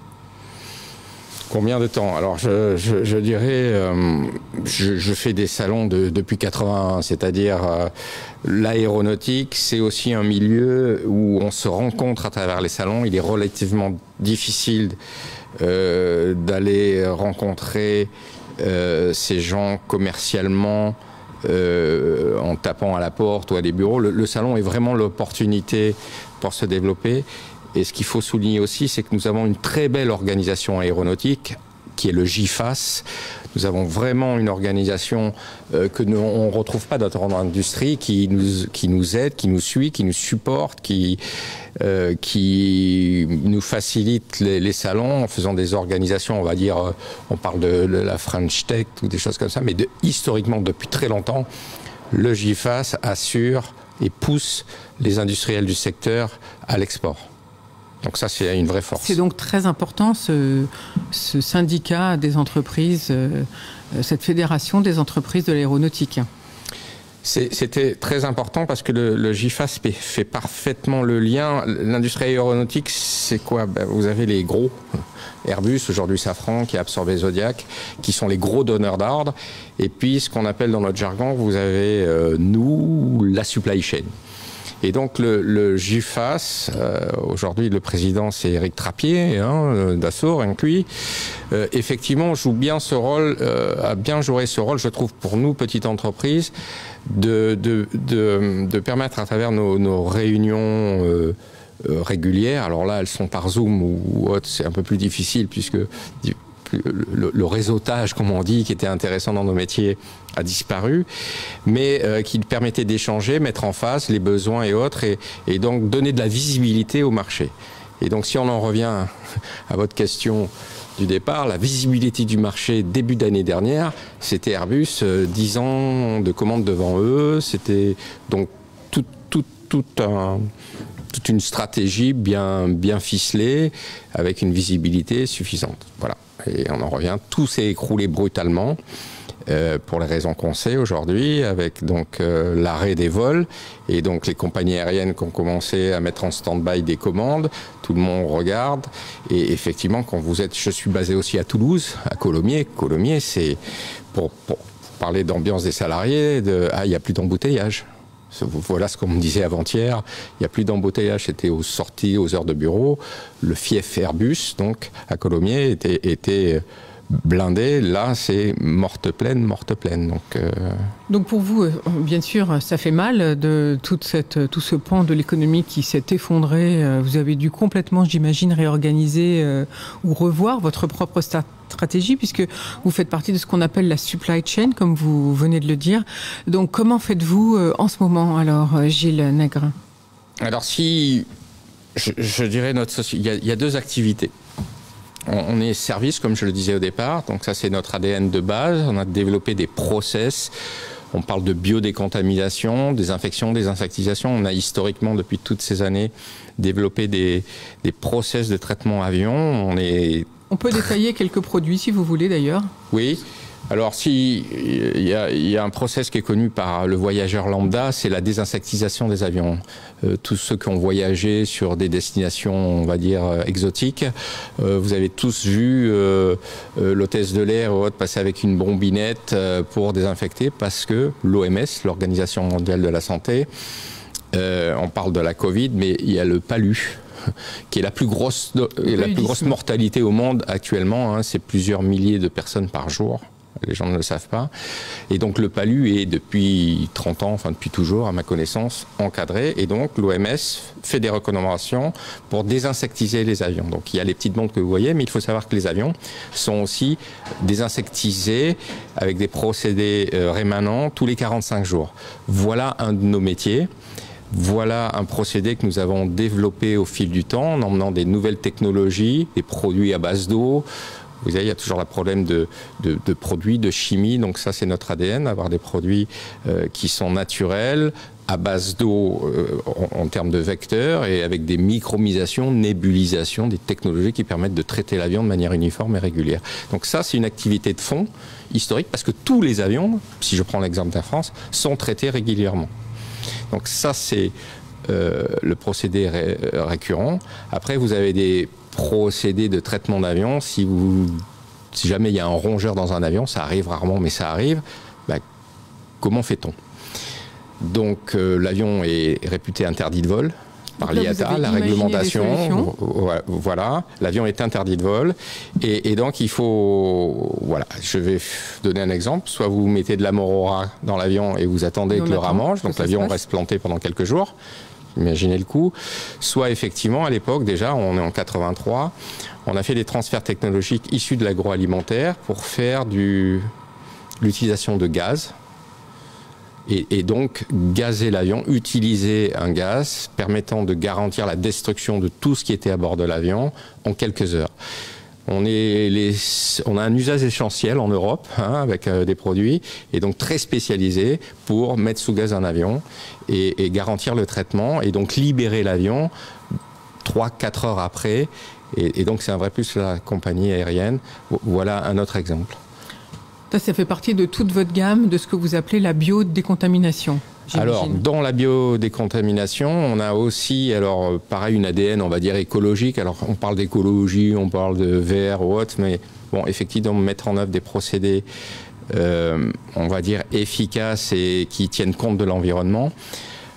Combien de temps? Alors, je dirais, je fais des salons depuis 81, c'est-à-dire l'aéronautique, c'est aussi un milieu où on se rencontre à travers les salons. Il est relativement difficile d'aller rencontrer ces gens commercialement, en tapant à la porte ou à des bureaux, le salon est vraiment l'opportunité pour se développer. Et ce qu'il faut souligner aussi, c'est que nous avons une très belle organisation aéronautique, qui est le GIFAS. Nous avons vraiment une organisation que on ne retrouve pas dans l'industrie, qui nous aide, qui nous suit, qui nous supporte, qui nous facilite les salons en faisant des organisations, on va dire, on parle de la French Tech ou des choses comme ça, mais historiquement, depuis très longtemps, le GIFAS assure et pousse les industriels du secteur à l'export. Donc ça, c'est une vraie force. C'est donc très important, ce syndicat des entreprises, cette fédération des entreprises de l'aéronautique. C'était très important parce que le GIFAS fait parfaitement le lien. L'industrie aéronautique, c'est quoi? Vous avez les gros, Airbus, aujourd'hui Safran, qui a absorbé Zodiac, qui sont les gros donneurs d'ordre. Et puis, ce qu'on appelle dans notre jargon, vous avez, nous, la supply chain. Et donc le GIFAS, aujourd'hui le président c'est Éric Trappier, d'Assaut, rien que lui, effectivement joue bien ce rôle, a bien joué ce rôle, je trouve, pour nous, petites entreprises, de permettre à travers nos réunions régulières, alors là elles sont par Zoom ou autre, c'est un peu plus difficile puisque le réseautage, comme on dit, qui était intéressant dans nos métiers, a disparu, mais qui permettait d'échanger, mettre en face les besoins et autres, et donc donner de la visibilité au marché. Et donc si on en revient à votre question du départ, la visibilité du marché début d'année dernière, c'était Airbus, 10 ans de commandes devant eux, c'était donc toute une stratégie bien ficelée, avec une visibilité suffisante. Voilà. Et on en revient, tout s'est écroulé brutalement, pour les raisons qu'on sait aujourd'hui, avec donc l'arrêt des vols, et donc les compagnies aériennes qui ont commencé à mettre en stand-by des commandes, tout le monde regarde, et effectivement, quand vous êtes, je suis basé aussi à Toulouse, à Colomiers, c'est pour parler d'ambiance des salariés, il n'y a plus d'embouteillage. Voilà ce qu'on me disait avant-hier, il n'y a plus d'embouteillage, c'était aux sorties, aux heures de bureau. Le fief Airbus, donc, à Colomiers, était blindé. Là, c'est morte pleine. Donc pour vous, bien sûr, ça fait mal de tout ce pan de l'économie qui s'est effondré. Vous avez dû complètement, j'imagine, réorganiser ou revoir votre propre stratégie, puisque vous faites partie de ce qu'on appelle la supply chain, comme vous venez de le dire. Donc comment faites-vous en ce moment, alors, Gilles Nègre? Alors si, je dirais, il y a deux activités. On est service, comme je le disais au départ, donc ça c'est notre ADN de base. On a développé des process, on parle de biodécontamination, désinfection, désinsectisation. On a historiquement, depuis toutes ces années, développé des process de traitement avion. On peut détailler quelques produits si vous voulez d'ailleurs. Oui. Alors, il y a un process qui est connu par le voyageur lambda, c'est la désinsectisation des avions. Tous ceux qui ont voyagé sur des destinations, on va dire, exotiques, vous avez tous vu l'hôtesse de l'air ou autre passer avec une bombinette pour désinfecter, parce que l'OMS, l'Organisation mondiale de la santé, on parle de la Covid, mais il y a le palu, qui est la plus grosse mortalité au monde actuellement, c'est plusieurs milliers de personnes par jour. Les gens ne le savent pas. Et donc le palu est depuis 30 ans, enfin depuis toujours à ma connaissance, encadré. Et donc l'OMS fait des recommandations pour désinsectiser les avions. Donc il y a les petites bombes que vous voyez, mais il faut savoir que les avions sont aussi désinsectisés avec des procédés rémanents tous les 45 jours. Voilà un de nos métiers. Voilà un procédé que nous avons développé au fil du temps en emmenant des nouvelles technologies, des produits à base d'eau. Vous savez, il y a toujours le problème de produits, de chimie. Donc ça, c'est notre ADN, avoir des produits qui sont naturels, à base d'eau en termes de vecteurs, et avec des micromisations, nébulisations, des technologies qui permettent de traiter l'avion de manière uniforme et régulière. Donc ça, c'est une activité de fond historique, parce que tous les avions, si je prends l'exemple d'Air France, sont traités régulièrement. Donc ça, c'est le procédé récurrent. Après, vous avez des procédés de traitement d'avion. Si jamais il y a un rongeur dans un avion, ça arrive rarement, mais ça arrive, comment fait-on? Donc l'avion est réputé interdit de vol. par l'IATA, la réglementation. Voilà, l'avion est interdit de vol. Et donc, il faut... Voilà, je vais donner un exemple. Soit vous mettez de la morora dans l'avion et vous attendez que le rat mange, donc l'avion reste planté pendant quelques jours. Imaginez le coup. Soit, effectivement, à l'époque, déjà, on est en 83, on a fait des transferts technologiques issus de l'agroalimentaire pour faire l'utilisation de gaz. Et donc, gazer l'avion, utiliser un gaz permettant de garantir la destruction de tout ce qui était à bord de l'avion en quelques heures. On a un usage essentiel en Europe avec des produits et donc très spécialisés pour mettre sous gaz un avion et garantir le traitement et donc libérer l'avion 3-4 heures après. Et donc, c'est un vrai plus de la compagnie aérienne. Voilà un autre exemple. Ça fait partie de toute votre gamme de ce que vous appelez la biodécontamination. Alors, dans la biodécontamination, on a aussi, alors pareil, une ADN, on va dire, écologique. Alors, on parle d'écologie, on parle de verre ou autre, mais bon, effectivement, mettre en œuvre des procédés, on va dire, efficaces et qui tiennent compte de l'environnement.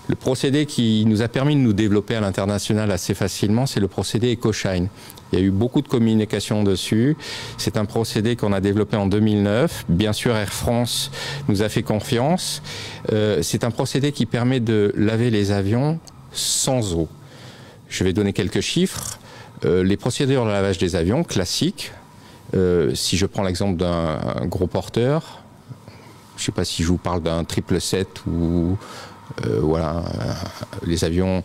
Le procédé qui nous a permis de nous développer à l'international assez facilement, c'est le procédé EcoShine. Il y a eu beaucoup de communication dessus. C'est un procédé qu'on a développé en 2009. Bien sûr, Air France nous a fait confiance. C'est un procédé qui permet de laver les avions sans eau. Je vais donner quelques chiffres. Les procédures de lavage des avions classiques, si je prends l'exemple d'un gros porteur, je ne sais pas si je vous parle d'un 777 ou... voilà, les avions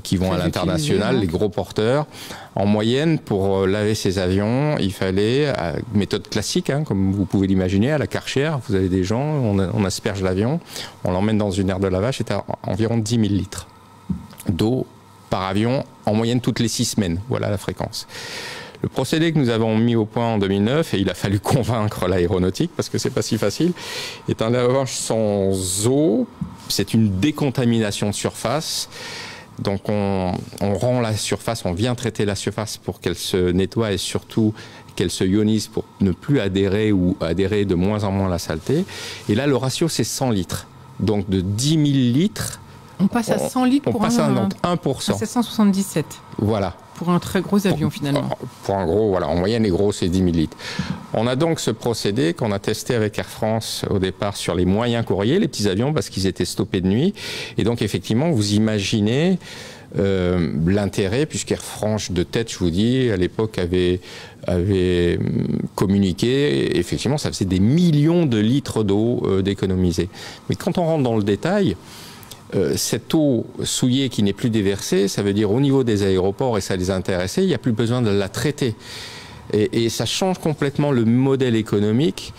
qui vont à l'international, les gros porteurs. En moyenne, pour laver ces avions, il fallait, méthode classique, comme vous pouvez l'imaginer, à la Karcher, vous avez des gens, on asperge l'avion, on l'emmène dans une aire de lavage, c'est à environ 10 000 litres d'eau par avion, en moyenne toutes les 6 semaines. Voilà la fréquence. Le procédé que nous avons mis au point en 2009, et il a fallu convaincre l'aéronautique, parce que c'est pas si facile, est un lavage sans eau. C'est une décontamination de surface. Donc on rend la surface, on vient traiter la surface pour qu'elle se nettoie et surtout qu'elle se ionise pour ne plus adhérer ou adhérer de moins en moins à la saleté. Et là, le ratio, c'est 100 litres. Donc de 10 000 litres... On passe à 100 litres pour 1%. C'est 177. Voilà. Pour un très gros avion, finalement. Pour un gros, voilà. En moyenne, les gros, c'est 10 000 litres. On a donc ce procédé qu'on a testé avec Air France au départ sur les moyens courriers, les petits avions, parce qu'ils étaient stoppés de nuit. Et donc, effectivement, vous imaginez l'intérêt, puisqu'Air France, de tête, je vous dis, à l'époque, avait communiqué. Effectivement, ça faisait des millions de litres d'eau d'économiser. Mais quand on rentre dans le détail... cette eau souillée qui n'est plus déversée, ça veut dire au niveau des aéroports, et ça les intéressait, il n'y a plus besoin de la traiter. Et ça change complètement le modèle économique.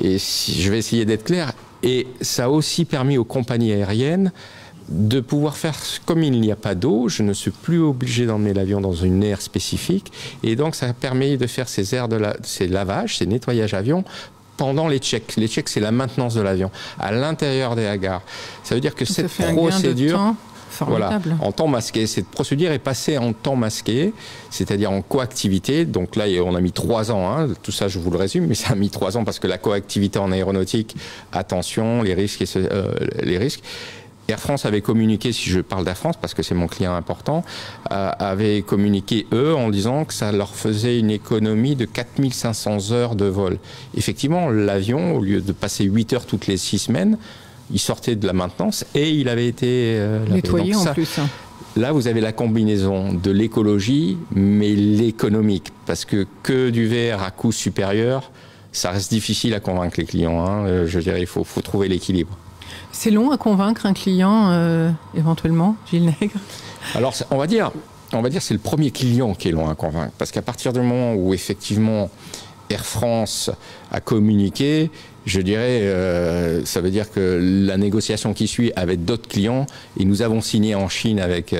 Et je vais essayer d'être clair. Et ça a aussi permis aux compagnies aériennes de pouvoir faire, comme il n'y a pas d'eau, je ne suis plus obligé d'emmener l'avion dans une aire spécifique. Et donc ça permet de faire ces lavages, ces nettoyages avions, pendant les checks. Les checks, c'est la maintenance de l'avion, à l'intérieur des hangars. Ça veut dire que cette procédure, voilà, en temps masqué, cette procédure est passée en temps masqué, c'est-à-dire en coactivité. Donc là, on a mis 3 ans, tout ça je vous le résume, mais ça a mis 3 ans parce que la coactivité en aéronautique, attention, les risques. Air France avait communiqué, si je parle d'Air France, parce que c'est mon client important, avait communiqué, eux, en disant que ça leur faisait une économie de 4500 heures de vol. Effectivement, l'avion, au lieu de passer 8 heures toutes les 6 semaines, il sortait de la maintenance et il avait été nettoyé en plus. Là, vous avez la combinaison de l'écologie, mais l'économique, parce que du verre à coût supérieur, ça reste difficile à convaincre les clients. Je dirais, il faut trouver l'équilibre. C'est long à convaincre un client, éventuellement, Gilles Nègre? Alors, on va dire c'est le premier client qui est long à convaincre. Parce qu'à partir du moment où, effectivement, Air France a communiqué, je dirais, ça veut dire que la négociation qui suit avec d'autres clients, et nous avons signé en Chine avec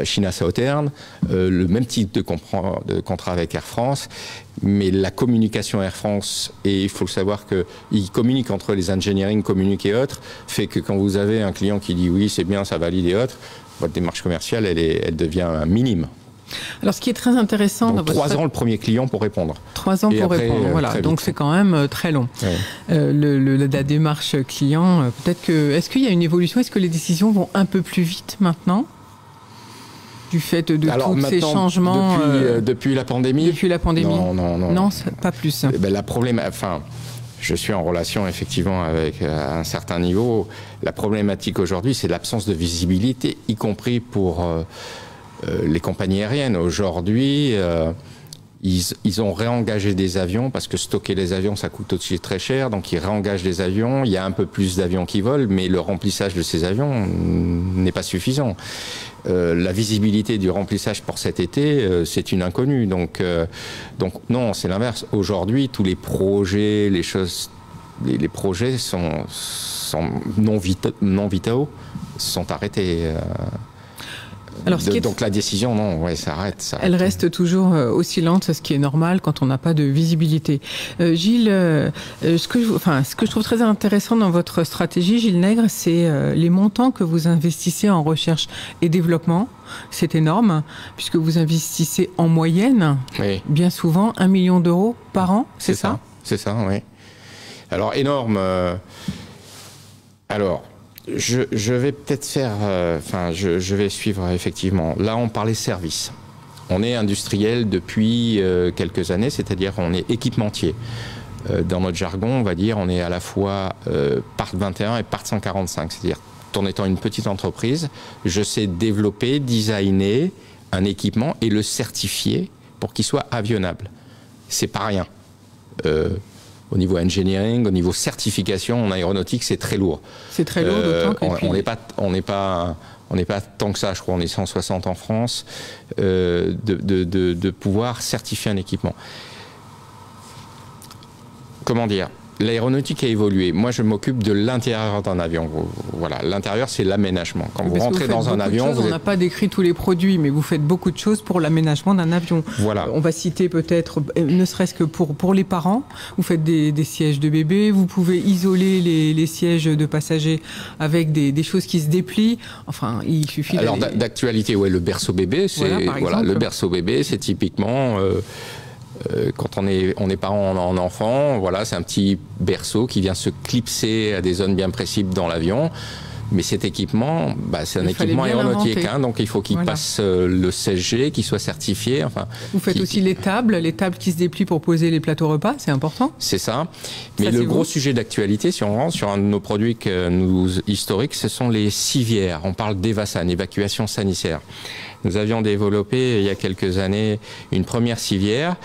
China Southern, le même type de contrat avec Air France, mais la communication Air France, et il faut le savoir qu'ils communiquent entre les engineering, communiquent et autres, fait que quand vous avez un client qui dit oui, c'est bien, ça valide et autres, votre démarche commerciale, elle devient minime. Alors, ce qui est très intéressant... Donc, 3 ans le premier client pour répondre. 3 ans pour répondre, voilà. Donc, c'est quand même très long. Ouais. La démarche client, peut-être que... Est-ce qu'il y a une évolution? Est-ce que les décisions vont un peu plus vite maintenant? du fait de tous ces changements depuis la pandémie. Depuis la pandémie. Non, pas plus. Je suis en relation effectivement avec à un certain niveau. La problématique aujourd'hui, c'est l'absence de visibilité, y compris pour les compagnies aériennes. Aujourd'hui, ils ont réengagé des avions parce que stocker les avions, ça coûte aussi très cher. Donc ils réengagent des avions. Il y a un peu plus d'avions qui volent, mais le remplissage de ces avions n'est pas suffisant. La visibilité du remplissage pour cet été, c'est une inconnue. Donc non, c'est l'inverse. Aujourd'hui, tous les projets, les projets sont non vitaux, sont arrêtés. Alors, donc la décision, non, ouais, ça arrête. Elle reste toujours oscillante, ce qui est normal quand on n'a pas de visibilité. Gilles, ce que je trouve très intéressant dans votre stratégie, Gilles Nègre, c'est les montants que vous investissez en recherche et développement. C'est énorme, puisque vous investissez en moyenne, bien souvent, 1 million d'euros par an, c'est ça ? C'est ça, oui. Alors, énorme. Je vais peut-être faire... je vais suivre effectivement. Là, on parlait services. On est industriel depuis quelques années, c'est-à-dire on est équipementier. Dans notre jargon, on va dire, on est à la fois Part 21 et Part 145. C'est-à-dire, en étant une petite entreprise, je sais développer, designer un équipement et le certifier pour qu'il soit avionnable. C'est pas rien. Au niveau engineering, au niveau certification en aéronautique, c'est très lourd. C'est très lourd, d'autant que... On n'est pas tant que ça, je crois, on est 160 en France, de pouvoir certifier un équipement. Comment dire ? L'aéronautique a évolué. Moi, je m'occupe de l'intérieur d'un avion. Voilà, l'intérieur, c'est l'aménagement. Quand vous rentrez dans un avion, on n'a pas décrit tous les produits, mais vous faites beaucoup de choses pour l'aménagement d'un avion. Voilà. On va citer peut-être, ne serait-ce que pour les parents, vous faites des sièges de bébé, vous pouvez isoler les sièges de passagers avec des choses qui se déplient. Enfin, il suffit. Alors d'actualité, le berceau bébé, c'est le berceau bébé, c'est typiquement. Quand on est parent en enfant, voilà, c'est un petit berceau qui vient se clipser à des zones bien précises dans l'avion. Mais cet équipement, c'est un équipement aéronautique, donc il faut qu'il passe le 16G, qu'il soit certifié. Enfin, vous faites aussi les tables qui se déplient pour poser les plateaux repas, c'est important. C'est ça. Mais le gros sujet d'actualité, si on rentre sur un de nos produits historiques, ce sont les civières. On parle d'Evasan, évacuation sanitaire. Nous avions développé il y a quelques années une première civière,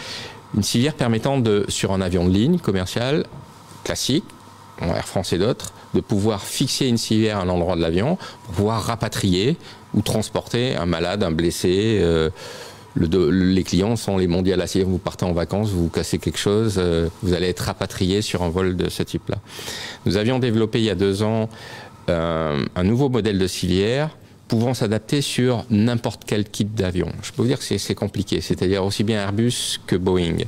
permettant sur un avion de ligne commercial classique, Air France et d'autres, de pouvoir fixer une civière à un endroit de l'avion pour pouvoir rapatrier ou transporter un malade, un blessé. Les clients sont les mondiales à civière. Vous partez en vacances, vous cassez quelque chose, vous allez être rapatrié sur un vol de ce type-là. Nous avions développé il y a 2 ans un nouveau modèle de civière pouvant s'adapter sur n'importe quel type d'avion. Je peux vous dire que c'est compliqué, c'est-à-dire aussi bien Airbus que Boeing.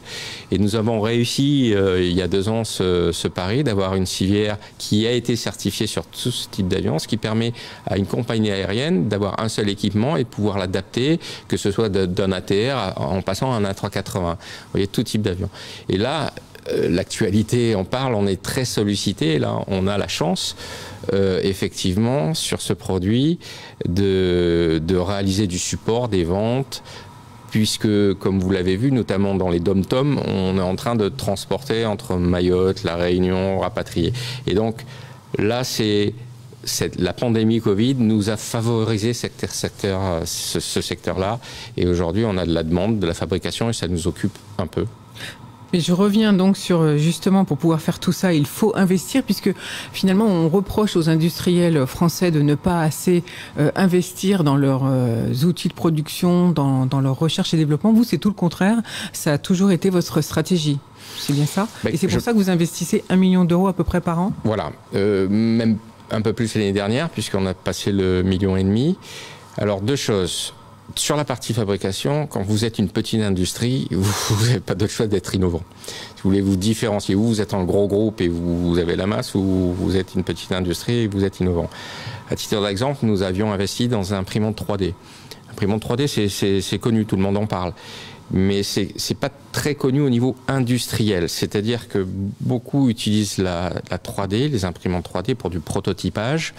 Et nous avons réussi, il y a 2 ans, ce pari d'avoir une civière qui a été certifiée sur tout ce type d'avion, ce qui permet à une compagnie aérienne d'avoir un seul équipement et de pouvoir l'adapter, que ce soit d'un ATR en passant à un A380. Vous voyez, tout type d'avion. Et là, l'actualité en parle, on est très sollicité. Là, on a la chance, effectivement, sur ce produit, de réaliser du support, des ventes, puisque, comme vous l'avez vu, notamment dans les dom-toms, on est en train de transporter entre Mayotte, La Réunion, rapatrier. Et donc, là, la pandémie Covid nous a favorisé ce secteur-là. Et aujourd'hui, on a de la demande, de la fabrication, et ça nous occupe un peu. Mais je reviens donc sur, justement, pour pouvoir faire tout ça, il faut investir, puisque finalement, on reproche aux industriels français de ne pas assez investir dans leurs outils de production, dans leur recherche et développement. Vous, c'est tout le contraire. Ça a toujours été votre stratégie. C'est bien ça? Et c'est pour ça que vous investissez 1 million d'euros à peu près par an? Voilà. Même un peu plus l'année dernière, puisqu'on a passé le 1,5 million. Alors, 2 choses. Sur la partie fabrication, quand vous êtes une petite industrie, vous n'avez pas d'autre choix d'être innovant. Si vous voulez vous différencier, vous êtes un gros groupe et vous avez la masse, ou vous êtes une petite industrie et vous êtes innovant. À titre d'exemple, nous avions investi dans un imprimante 3D. Imprimante 3D, c'est connu, tout le monde en parle. Mais c'est pas très connu au niveau industriel. C'est-à-dire que beaucoup utilisent la 3D, les imprimantes 3D pour du prototypage.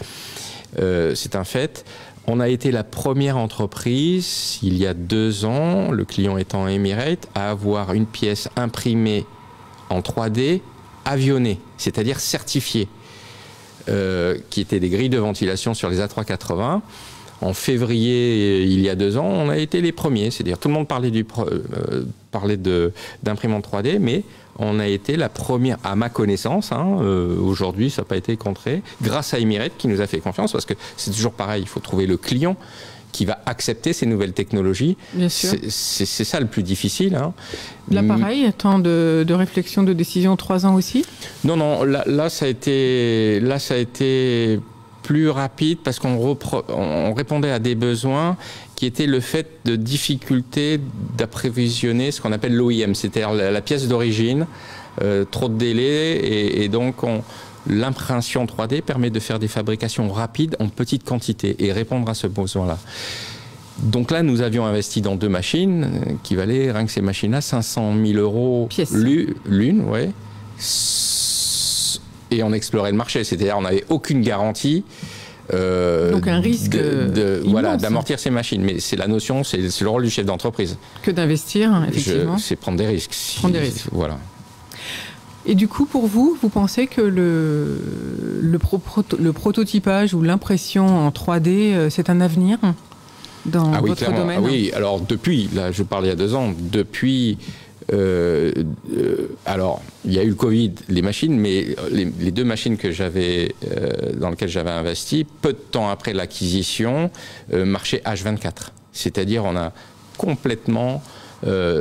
c'est un fait. On a été la première entreprise, il y a 2 ans, le client étant Emirates, à avoir une pièce imprimée en 3D avionnée, c'est-à-dire certifiée, qui était des grilles de ventilation sur les A380. En février, il y a 2 ans, on a été les premiers. C'est-à-dire tout le monde parlait d'imprimante 3D, mais on a été la première, à ma connaissance, aujourd'hui ça n'a pas été contré, grâce à Emirates qui nous a fait confiance, parce que c'est toujours pareil, il faut trouver le client qui va accepter ces nouvelles technologies. Bien sûr. C'est ça le plus difficile. Là, pareil, temps de réflexion, de décision, 3 ans aussi ? Non, là ça a été plus rapide parce qu'on répondait à des besoins qui étaient le fait de difficultés d'approvisionner ce qu'on appelle l'OEM, c'est-à-dire la pièce d'origine, trop de délais, et donc l'impression 3D permet de faire des fabrications rapides en petite quantité et répondre à ce besoin-là. Donc là, nous avions investi dans 2 machines qui valaient, rien que ces machines-là, 500 000 € l'une, ouais. Et on explorait le marché, c'est-à-dire on n'avait aucune garantie. Donc un risque d'amortir ces machines. Mais c'est la notion, c'est le rôle du chef d'entreprise. Que d'investir, effectivement. C'est prendre des risques. Prendre des risques. Voilà. Et du coup, pour vous pensez que le prototypage ou l'impression en 3D, c'est un avenir dans votre domaine ? Ah oui, alors depuis, là je parle il y a 2 ans, depuis... alors, il y a eu le Covid, les machines, mais les 2 machines que dans lesquelles j'avais investi, peu de temps après l'acquisition, marchaient H24. C'est-à-dire, on a complètement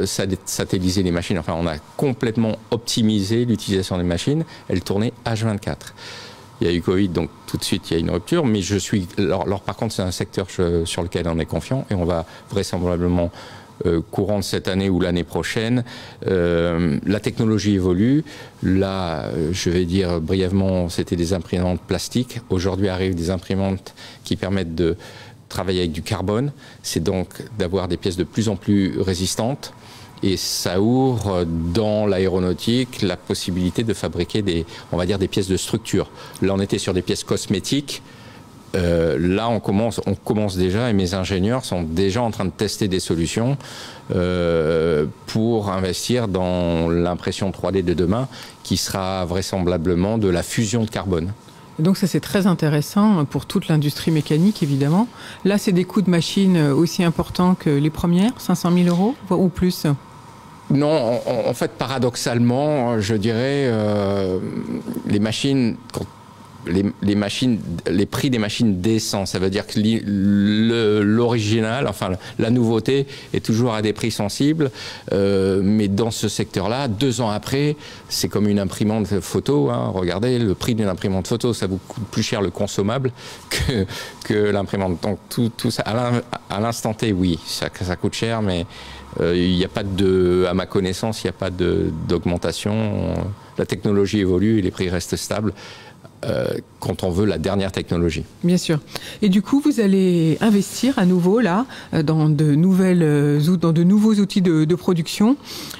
satellisé les machines, enfin, on a complètement optimisé l'utilisation des machines. Elles tournaient H24. Il y a eu Covid, donc tout de suite, il y a une rupture, mais alors par contre, c'est un secteur sur lequel on est confiant et on va vraisemblablement courant de cette année ou l'année prochaine, la technologie évolue. Là, je vais dire brièvement, c'était des imprimantes plastiques. Aujourd'hui arrivent des imprimantes qui permettent de travailler avec du carbone. C'est donc d'avoir des pièces de plus en plus résistantes. Et ça ouvre dans l'aéronautique la possibilité de fabriquer des pièces de structure. Là, on était sur des pièces cosmétiques. Là, on commence déjà, et mes ingénieurs sont déjà en train de tester des solutions pour investir dans l'impression 3D de demain, qui sera vraisemblablement de la fusion de carbone. Donc ça, c'est très intéressant pour toute l'industrie mécanique, évidemment. Là, c'est des coûts de machine aussi importants que les premières, 500 000 € ou plus ? Non, en fait, paradoxalement, je dirais, les machines... les prix des machines descendent. Ça veut dire que l'original, enfin la nouveauté est toujours à des prix sensibles, mais dans ce secteur-là, 2 ans après, c'est comme une imprimante photo. Regardez, le prix d'une imprimante photo, ça vous coûte plus cher le consommable que l'imprimante. Donc tout ça, à l'instant T, oui, ça coûte cher, mais il n'y a pas à ma connaissance, il n'y a pas d'augmentation. La technologie évolue et les prix restent stables. Quand on veut la dernière technologie. Bien sûr. Et du coup, vous allez investir à nouveau là dans de nouveaux outils de production,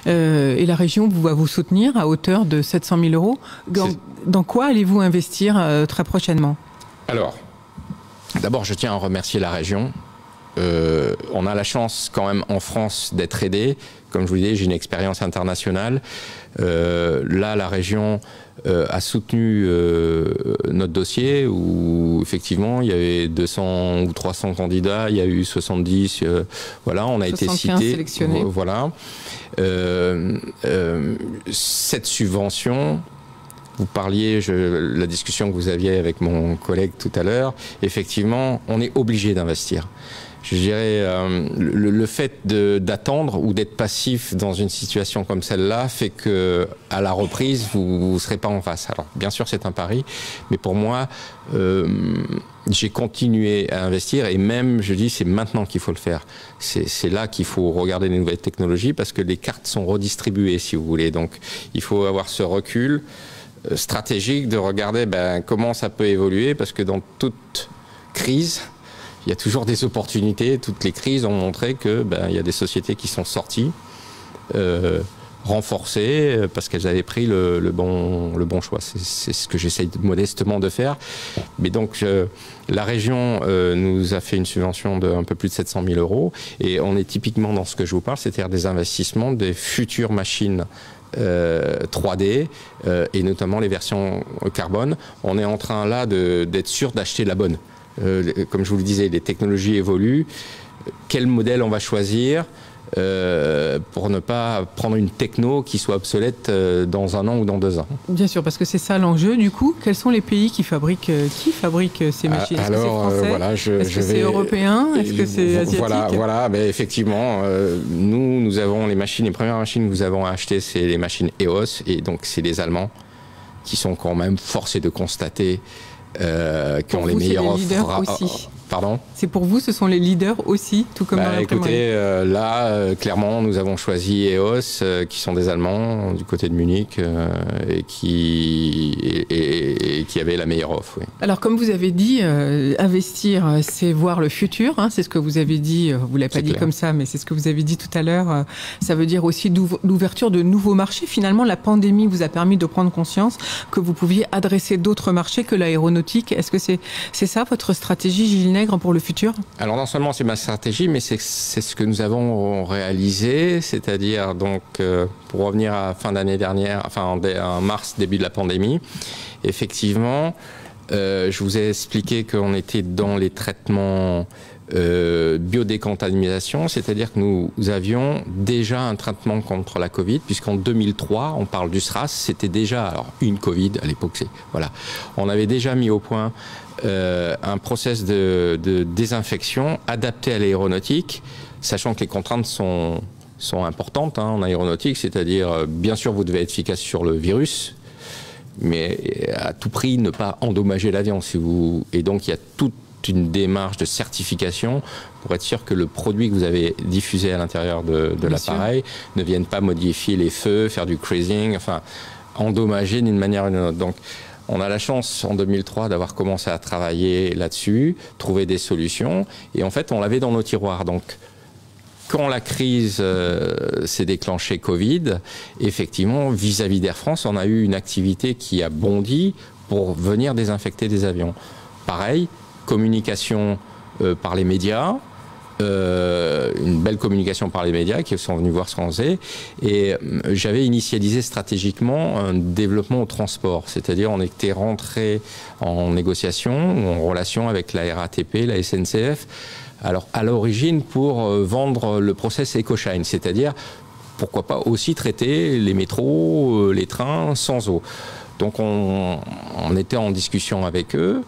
et la région va vous soutenir à hauteur de 700 000 €. Dans quoi allez-vous investir très prochainement ? Alors, d'abord, je tiens à remercier la région. On a la chance quand même en France d'être aidé. Comme je vous disais, j'ai une expérience internationale. Là, la région a soutenu notre dossier où effectivement il y avait 200 ou 300 candidats, il y a eu 70, voilà, on a été cités. Sélectionnés. Voilà. Cette subvention, vous parliez, la discussion que vous aviez avec mon collègue tout à l'heure, effectivement, on est obligé d'investir. Je dirais, le fait d'attendre ou d'être passif dans une situation comme celle-là fait que à la reprise, vous ne serez pas en face. Alors, bien sûr, c'est un pari, mais pour moi, j'ai continué à investir et même, je dis, c'est maintenant qu'il faut le faire. C'est là qu'il faut regarder les nouvelles technologies parce que les cartes sont redistribuées, si vous voulez. Donc, il faut avoir ce recul stratégique de regarder comment ça peut évoluer parce que dans toute crise, il y a toujours des opportunités. Toutes les crises ont montré que il y a des sociétés qui sont sorties renforcées parce qu'elles avaient pris le bon choix. C'est ce que j'essaye modestement de faire. Mais donc, la région nous a fait une subvention de un peu plus de 700 000 euros et on est typiquement dans ce que je vous parle, c'est-à-dire des investissements des futures machines 3D et notamment les versions carbone. On est en train là d'être sûr d'acheter la bonne. Comme je vous le disais, les technologies évoluent. Quel modèle on va choisir pour ne pas prendre une techno qui soit obsolète dans 1 an ou dans 2 ans. Bien sûr, parce que c'est ça l'enjeu. Du coup, quels sont les pays qui fabriquent ces machines? Est-ce que c'est français? Voilà, est-ce que c'est européen? Est-ce que c'est asiatique? Voilà, mais effectivement, nous avons les premières machines que nous avons achetées, c'est les machines EOS, et donc c'est les Allemands qui sont quand même forcés de constater qui ont les meilleurs offres. Pardon ? C'est pour vous, ce sont les leaders aussi, tout comme dans l'imprimerie. Écoutez, clairement, nous avons choisi EOS, qui sont des Allemands, du côté de Munich, et qui avaient la meilleure offre. Oui. Alors, comme vous avez dit, investir, c'est voir le futur. Hein, c'est ce que vous avez dit. Vous l'avez pas dit comme ça, mais c'est ce que vous avez dit tout à l'heure. Ça veut dire aussi l'ouverture de nouveaux marchés. Finalement, la pandémie vous a permis de prendre conscience que vous pouviez adresser d'autres marchés que l'aéronautique. Est-ce que c'est ça votre stratégie, Gilles Nègre, pour le futur? Alors non seulement c'est ma stratégie, mais c'est ce que nous avons réalisé, c'est-à-dire donc pour revenir à fin d'année dernière, en mars, début de la pandémie, effectivement, je vous ai expliqué qu'on était dans les traitements biodécontamination, c'est-à-dire que nous avions déjà un traitement contre la Covid, puisqu'en 2003, on parle du SRAS, c'était déjà une Covid à l'époque. Voilà, on avait déjà mis au point un process de désinfection adapté à l'aéronautique, sachant que les contraintes sont importantes en aéronautique, c'est-à-dire bien sûr vous devez être efficace sur le virus, mais à tout prix ne pas endommager l'avion. Et donc il y a toute une démarche de certification pour être sûr que le produit que vous avez diffusé à l'intérieur de l'appareil ne vienne pas modifier les feux, faire du cruising, endommager d'une manière ou d'une autre. Donc on a la chance en 2003 d'avoir commencé à travailler là-dessus, trouver des solutions, et en fait on l'avait dans nos tiroirs. Donc quand la crise s'est déclenchée Covid, effectivement vis-à-vis d'Air France, on a eu une activité qui a bondi pour venir désinfecter des avions. Pareil, communication par les médias, une belle communication par les médias qui sont venus voir ce qu'on faisait, et j'avais initialisé stratégiquement un développement au transport, c'est-à-dire on était rentré en négociation ou en relation avec la RATP, la SNCF, alors à l'origine pour vendre le process EcoShine, c'est-à-dire pourquoi pas aussi traiter les métros, les trains sans eau. Donc on était en discussion avec eux,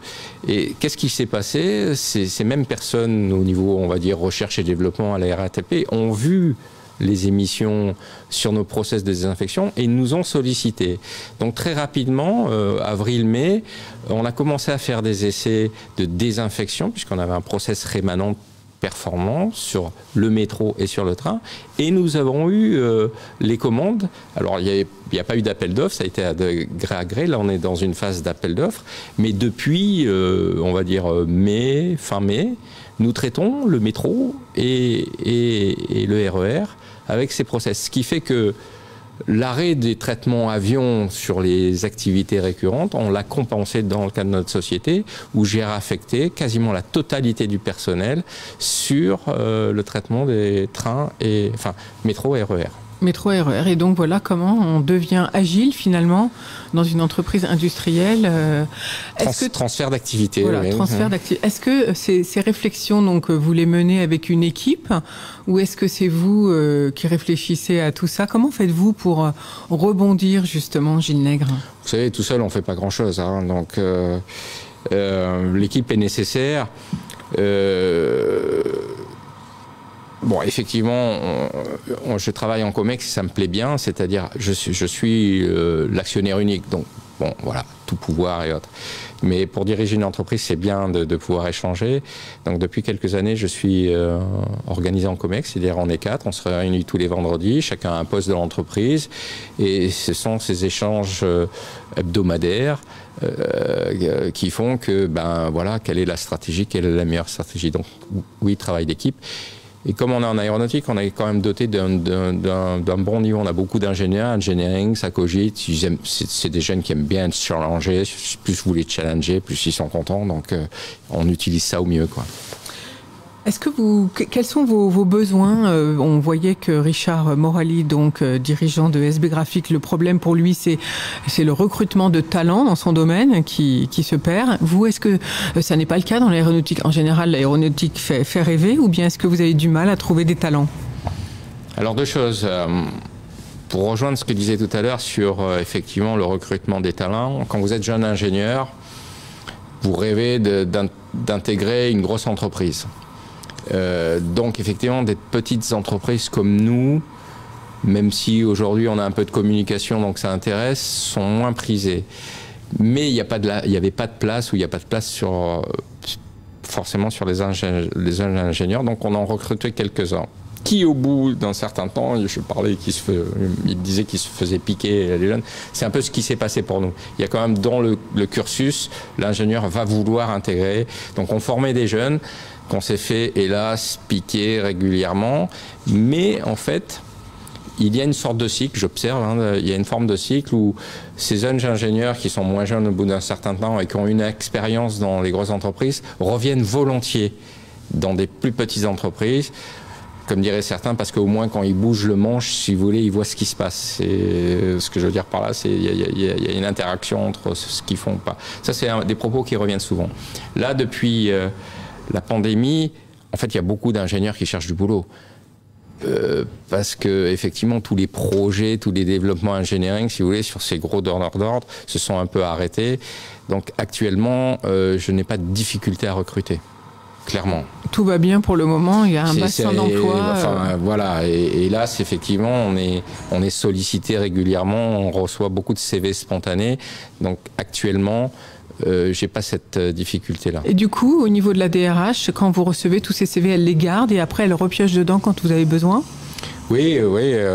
et qu'est-ce qui s'est passé? Ces mêmes personnes au niveau, on va dire, recherche et développement à la RATP ont vu les émissions sur nos process de désinfection et nous ont sollicité. Donc très rapidement, avril-mai, on a commencé à faire des essais de désinfection puisqu'on avait un process rémanent performant sur le métro et sur le train, et nous avons eu les commandes. Alors il n'y a pas eu d'appel d'offres, ça a été de gré à gré, là on est dans une phase d'appel d'offres, mais depuis on va dire fin mai, nous traitons le métro et le RER avec ces process, ce qui fait que l'arrêt des traitements avions sur les activités récurrentes, on l'a compensé dans le cadre de notre société, où j'ai réaffecté quasiment la totalité du personnel sur le traitement des trains, métro et RER. Métro et RER. Et donc voilà comment on devient agile finalement dans une entreprise industrielle. Transfert d'activité. Voilà, oui. Transfert d'activité. Est-ce que ces réflexions, donc, vous les menez avec une équipe, ou est-ce que c'est vous qui réfléchissez à tout ça? Comment faites-vous pour rebondir justement, Gilles Nègre? Vous savez, tout seul on fait pas grand-chose. Donc l'équipe est nécessaire. Bon, effectivement, je travaille en Comex, ça me plaît bien, c'est-à-dire je suis l'actionnaire unique, donc bon, voilà, tout pouvoir et autres. Mais pour diriger une entreprise, c'est bien de pouvoir échanger. Donc depuis quelques années, je suis organisé en Comex, c'est-à-dire on est 4, on se réunit tous les vendredis, chacun a un poste de l'entreprise, et ce sont ces échanges hebdomadaires qui font que, voilà, quelle est la stratégie, quelle est la meilleure stratégie. Donc oui, travail d'équipe. Et comme on est en aéronautique, on est quand même doté d'un bon niveau. On a beaucoup d'ingénieurs, engineering, ça cogite. C'est des jeunes qui aiment bien se challenger. Plus vous les challengez, plus ils sont contents. Donc, on utilise ça au mieux, quoi. Est-ce que quels sont vos besoins? On voyait que Richard Morali, donc dirigeant de SB Graphics, le problème pour lui, c'est le recrutement de talents dans son domaine qui se perd. Vous, est-ce que ça n'est pas le cas dans l'aéronautique? En général, l'aéronautique fait rêver, ou bien est-ce que vous avez du mal à trouver des talents? Alors, deux choses. Pour rejoindre ce que disait tout à l'heure sur effectivement le recrutement des talents, quand vous êtes jeune ingénieur, vous rêvez d'intégrer une grosse entreprise. Donc effectivement, des petites entreprises comme nous, même si aujourd'hui on a un peu de communication donc ça intéresse, sont moins prisées. Mais il n'y avait pas de place, ou il n'y a pas de place forcément sur les ingénieurs, donc on en recrutait quelques-uns. Qui au bout d'un certain temps, je parlais il disait qu'ils se faisaient piquer les jeunes, c'est un peu ce qui s'est passé pour nous. Il y a quand même dans le cursus, l'ingénieur va vouloir intégrer, donc on formait des jeunes qu'on s'est fait, hélas, piquer régulièrement. Mais en fait, il y a une sorte de cycle, j'observe, il y a une forme de cycle où ces jeunes ingénieurs qui sont moins jeunes au bout d'un certain temps et qui ont une expérience dans les grosses entreprises reviennent volontiers dans des plus petites entreprises, comme diraient certains, parce qu'au moins quand ils bougent le manche, si vous voulez, ils voient ce qui se passe. Et ce que je veux dire par là, c'est qu'il y a une interaction entre ce qu'ils font ou pas. Ça, c'est des propos qui reviennent souvent. Là, depuis la pandémie, en fait, il y a beaucoup d'ingénieurs qui cherchent du boulot. Parce que effectivement, tous les projets, tous les développements engineering, si vous voulez, sur ces gros donneurs d'ordre, se sont un peu arrêtés. Donc actuellement, je n'ai pas de difficulté à recruter. Clairement. Tout va bien pour le moment, il y a un bassin d'emploi. Enfin, voilà, et là, effectivement, on est sollicité régulièrement, on reçoit beaucoup de CV spontanés. Donc actuellement, j'ai pas cette difficulté-là. Et du coup, au niveau de la DRH, quand vous recevez tous ces CV, elle les garde et après elle repioche dedans quand vous avez besoin? Oui,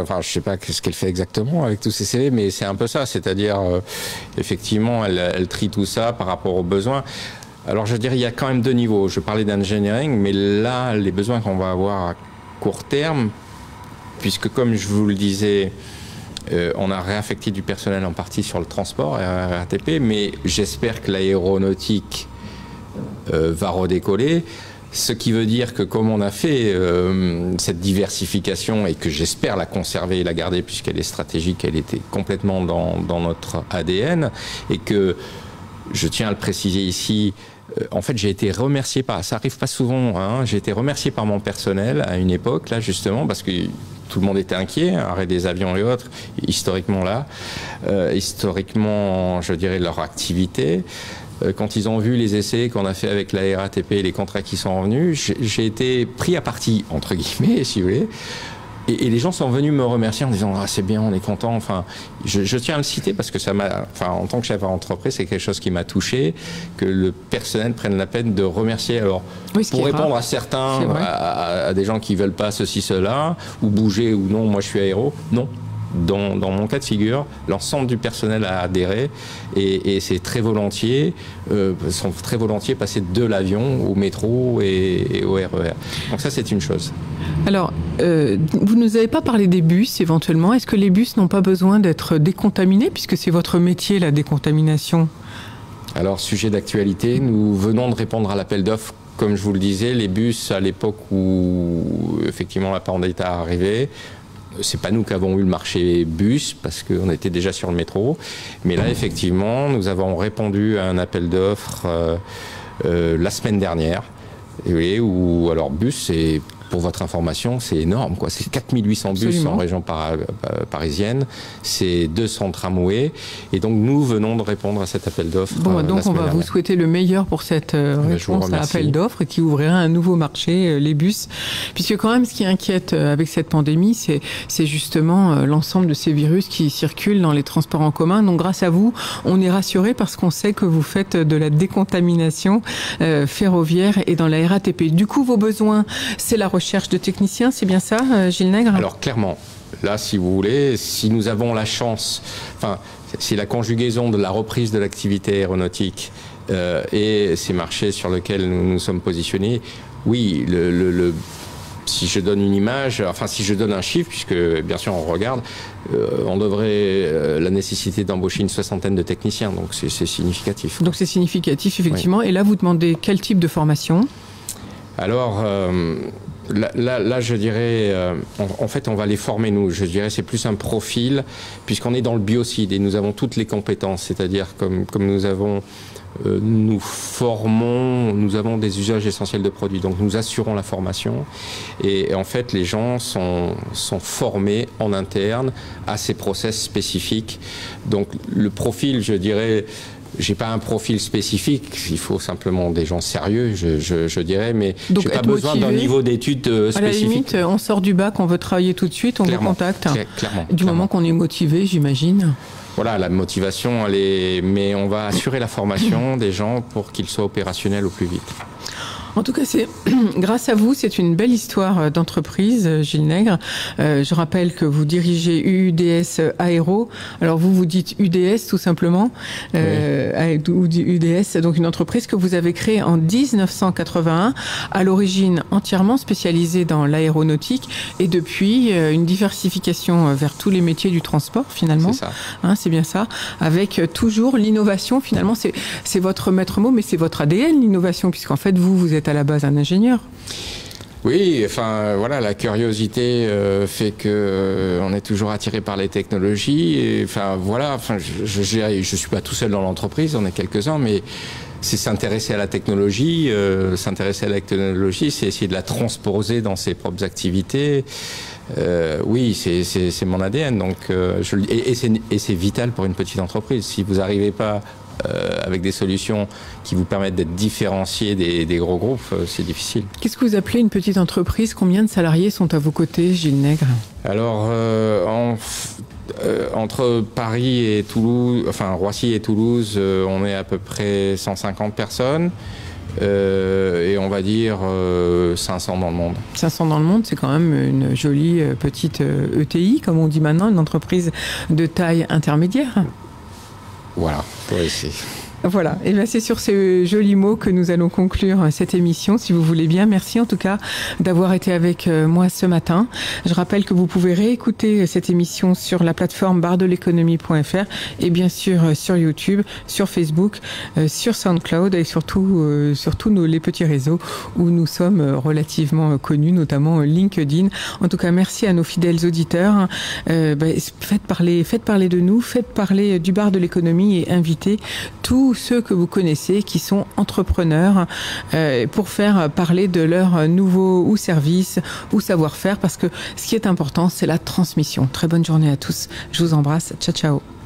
enfin, je sais pas ce qu'elle fait exactement avec tous ces CV, mais c'est un peu ça, c'est-à-dire, effectivement, elle trie tout ça par rapport aux besoins. Alors, je dirais, il y a quand même deux niveaux. Je parlais d'engineering, mais là, les besoins qu'on va avoir à court terme, puisque comme je vous le disais, on a réaffecté du personnel en partie sur le transport, RATP, mais j'espère que l'aéronautique va redécoller. Ce qui veut dire que comme on a fait cette diversification et que j'espère la conserver et la garder puisqu'elle est stratégique, elle était complètement dans notre ADN et que, je tiens à le préciser ici, en fait j'ai été remercié ça arrive pas souvent, j'ai été remercié par mon personnel à une époque, là justement, parce que tout le monde était inquiet, arrêt des avions et autres, historiquement là, historiquement je dirais leur activité. Quand ils ont vu les essais qu'on a fait avec la RATP et les contrats qui sont revenus, j'ai été pris à partie, entre guillemets, si vous voulez. Et les gens sont venus me remercier en disant « Ah, c'est bien, on est content ». Enfin, je tiens à le citer parce que ça m'a, enfin, en tant que chef d'entreprise, c'est quelque chose qui m'a touché, que le personnel prenne la peine de remercier. Alors, oui, pour répondre à certains, à des gens qui veulent pas ceci, cela, ou bouger ou non, moi je suis aéro, non. Dans mon cas de figure, l'ensemble du personnel a adhéré et c'est très volontiers, sont très volontiers passés de l'avion au métro et au RER. Donc ça, c'est une chose. Alors, vous ne nous avez pas parlé des bus éventuellement. Est-ce que les bus n'ont pas besoin d'être décontaminés puisque c'est votre métier, la décontamination? Alors, sujet d'actualité, nous venons de répondre à l'appel d'offres. Comme je vous le disais, les bus, à l'époque où effectivement la pandémie est arrivée, c'est pas nous qui avons eu le marché bus parce qu'on était déjà sur le métro. Mais là, effectivement, nous avons répondu à un appel d'offres la semaine dernière. Et vous voyez, où alors bus, c'est, pour votre information, c'est énorme, quoi. C'est 4800 bus Absolument. En région parisienne, c'est 200 tramways, et donc nous venons de répondre à cet appel d'offres. Bon, donc on va vous souhaiter le meilleur pour cette réponse à l'appel d'offres qui ouvrira un nouveau marché, les bus, puisque quand même ce qui inquiète avec cette pandémie, c'est justement l'ensemble de ces virus qui circulent dans les transports en commun. Donc grâce à vous, on est rassuré parce qu'on sait que vous faites de la décontamination ferroviaire et dans la RATP. Du coup, vos besoins, c'est la recherche de techniciens, c'est bien ça, Gilles Nègre? Alors clairement, là, si vous voulez, si nous avons la chance, enfin, si la conjugaison de la reprise de l'activité aéronautique et ces marchés sur lesquels nous nous sommes positionnés, oui, si je donne une image, enfin si je donne un chiffre, puisque bien sûr on regarde, on devrait la nécessité d'embaucher une 60aine de techniciens, donc c'est significatif. Donc c'est significatif, effectivement. Oui. Et là, vous demandez quel type de formation ? Alors, là, je dirais, en fait, on va les former, nous. Je dirais, c'est plus un profil, puisqu'on est dans le biocide et nous avons toutes les compétences. C'est-à-dire, comme nous avons, nous formons, nous avons des usages essentiels de produits. Donc, nous assurons la formation. Et en fait, les gens sont formés en interne à ces process spécifiques. Donc, le profil, je dirais... J'ai pas un profil spécifique, il faut simplement des gens sérieux, je dirais, mais j'ai pas besoin d'un niveau d'études spécifique. À la limite, on sort du bac, on veut travailler tout de suite, on vous contacte. Du moment qu'on est motivé, j'imagine. Voilà, la motivation, elle est... mais on va assurer la formation des gens pour qu'ils soient opérationnels au plus vite. En tout cas, c'est grâce à vous, c'est une belle histoire d'entreprise, Gilles Nègre. Je rappelle que vous dirigez UDS Aéro. Alors vous dites UDS tout simplement, UDS, donc une entreprise que vous avez créée en 1981, à l'origine entièrement spécialisée dans l'aéronautique, et depuis une diversification vers tous les métiers du transport finalement. C'est ça. Hein, c'est bien ça. Avec toujours l'innovation. Finalement, c'est votre maître mot, mais c'est votre ADN l'innovation, puisqu'en fait vous êtes à la base un ingénieur. Oui, enfin voilà, la curiosité fait que on est toujours attiré par les technologies. Et enfin voilà, enfin je suis pas tout seul dans l'entreprise, on est quelques-uns, mais c'est s'intéresser à la technologie. S'intéresser à la technologie, c'est essayer de la transposer dans ses propres activités. Oui, c'est mon ADN. Donc c'est vital pour une petite entreprise. Si vous n'arrivez pas avec des solutions qui vous permettent d'être différenciés des gros groupes, c'est difficile. Qu'est-ce que vous appelez une petite entreprise ? Combien de salariés sont à vos côtés, Gilles Nègre ? Alors, entre Paris et Toulouse, enfin Roissy et Toulouse, on est à peu près 150 personnes. Et on va dire 500 dans le monde. 500 dans le monde, c'est quand même une jolie petite ETI, comme on dit maintenant, une entreprise de taille intermédiaire. Voilà, oui, c'est... Voilà, et bien c'est sur ces jolis mots que nous allons conclure cette émission, si vous voulez bien. Merci en tout cas d'avoir été avec moi ce matin. Je rappelle que vous pouvez réécouter cette émission sur la plateforme bardeleconomie.fr et bien sûr sur YouTube, sur Facebook, sur SoundCloud et surtout sur tous les petits réseaux où nous sommes relativement connus, notamment LinkedIn. En tout cas, merci à nos fidèles auditeurs. Faites parler de nous, faites parler du bar de l'économie et invitez tous ceux que vous connaissez qui sont entrepreneurs pour faire parler de leurs nouveaux ou services ou savoir-faire, parce que ce qui est important, c'est la transmission. Très bonne journée à tous. Je vous embrasse. Ciao, ciao.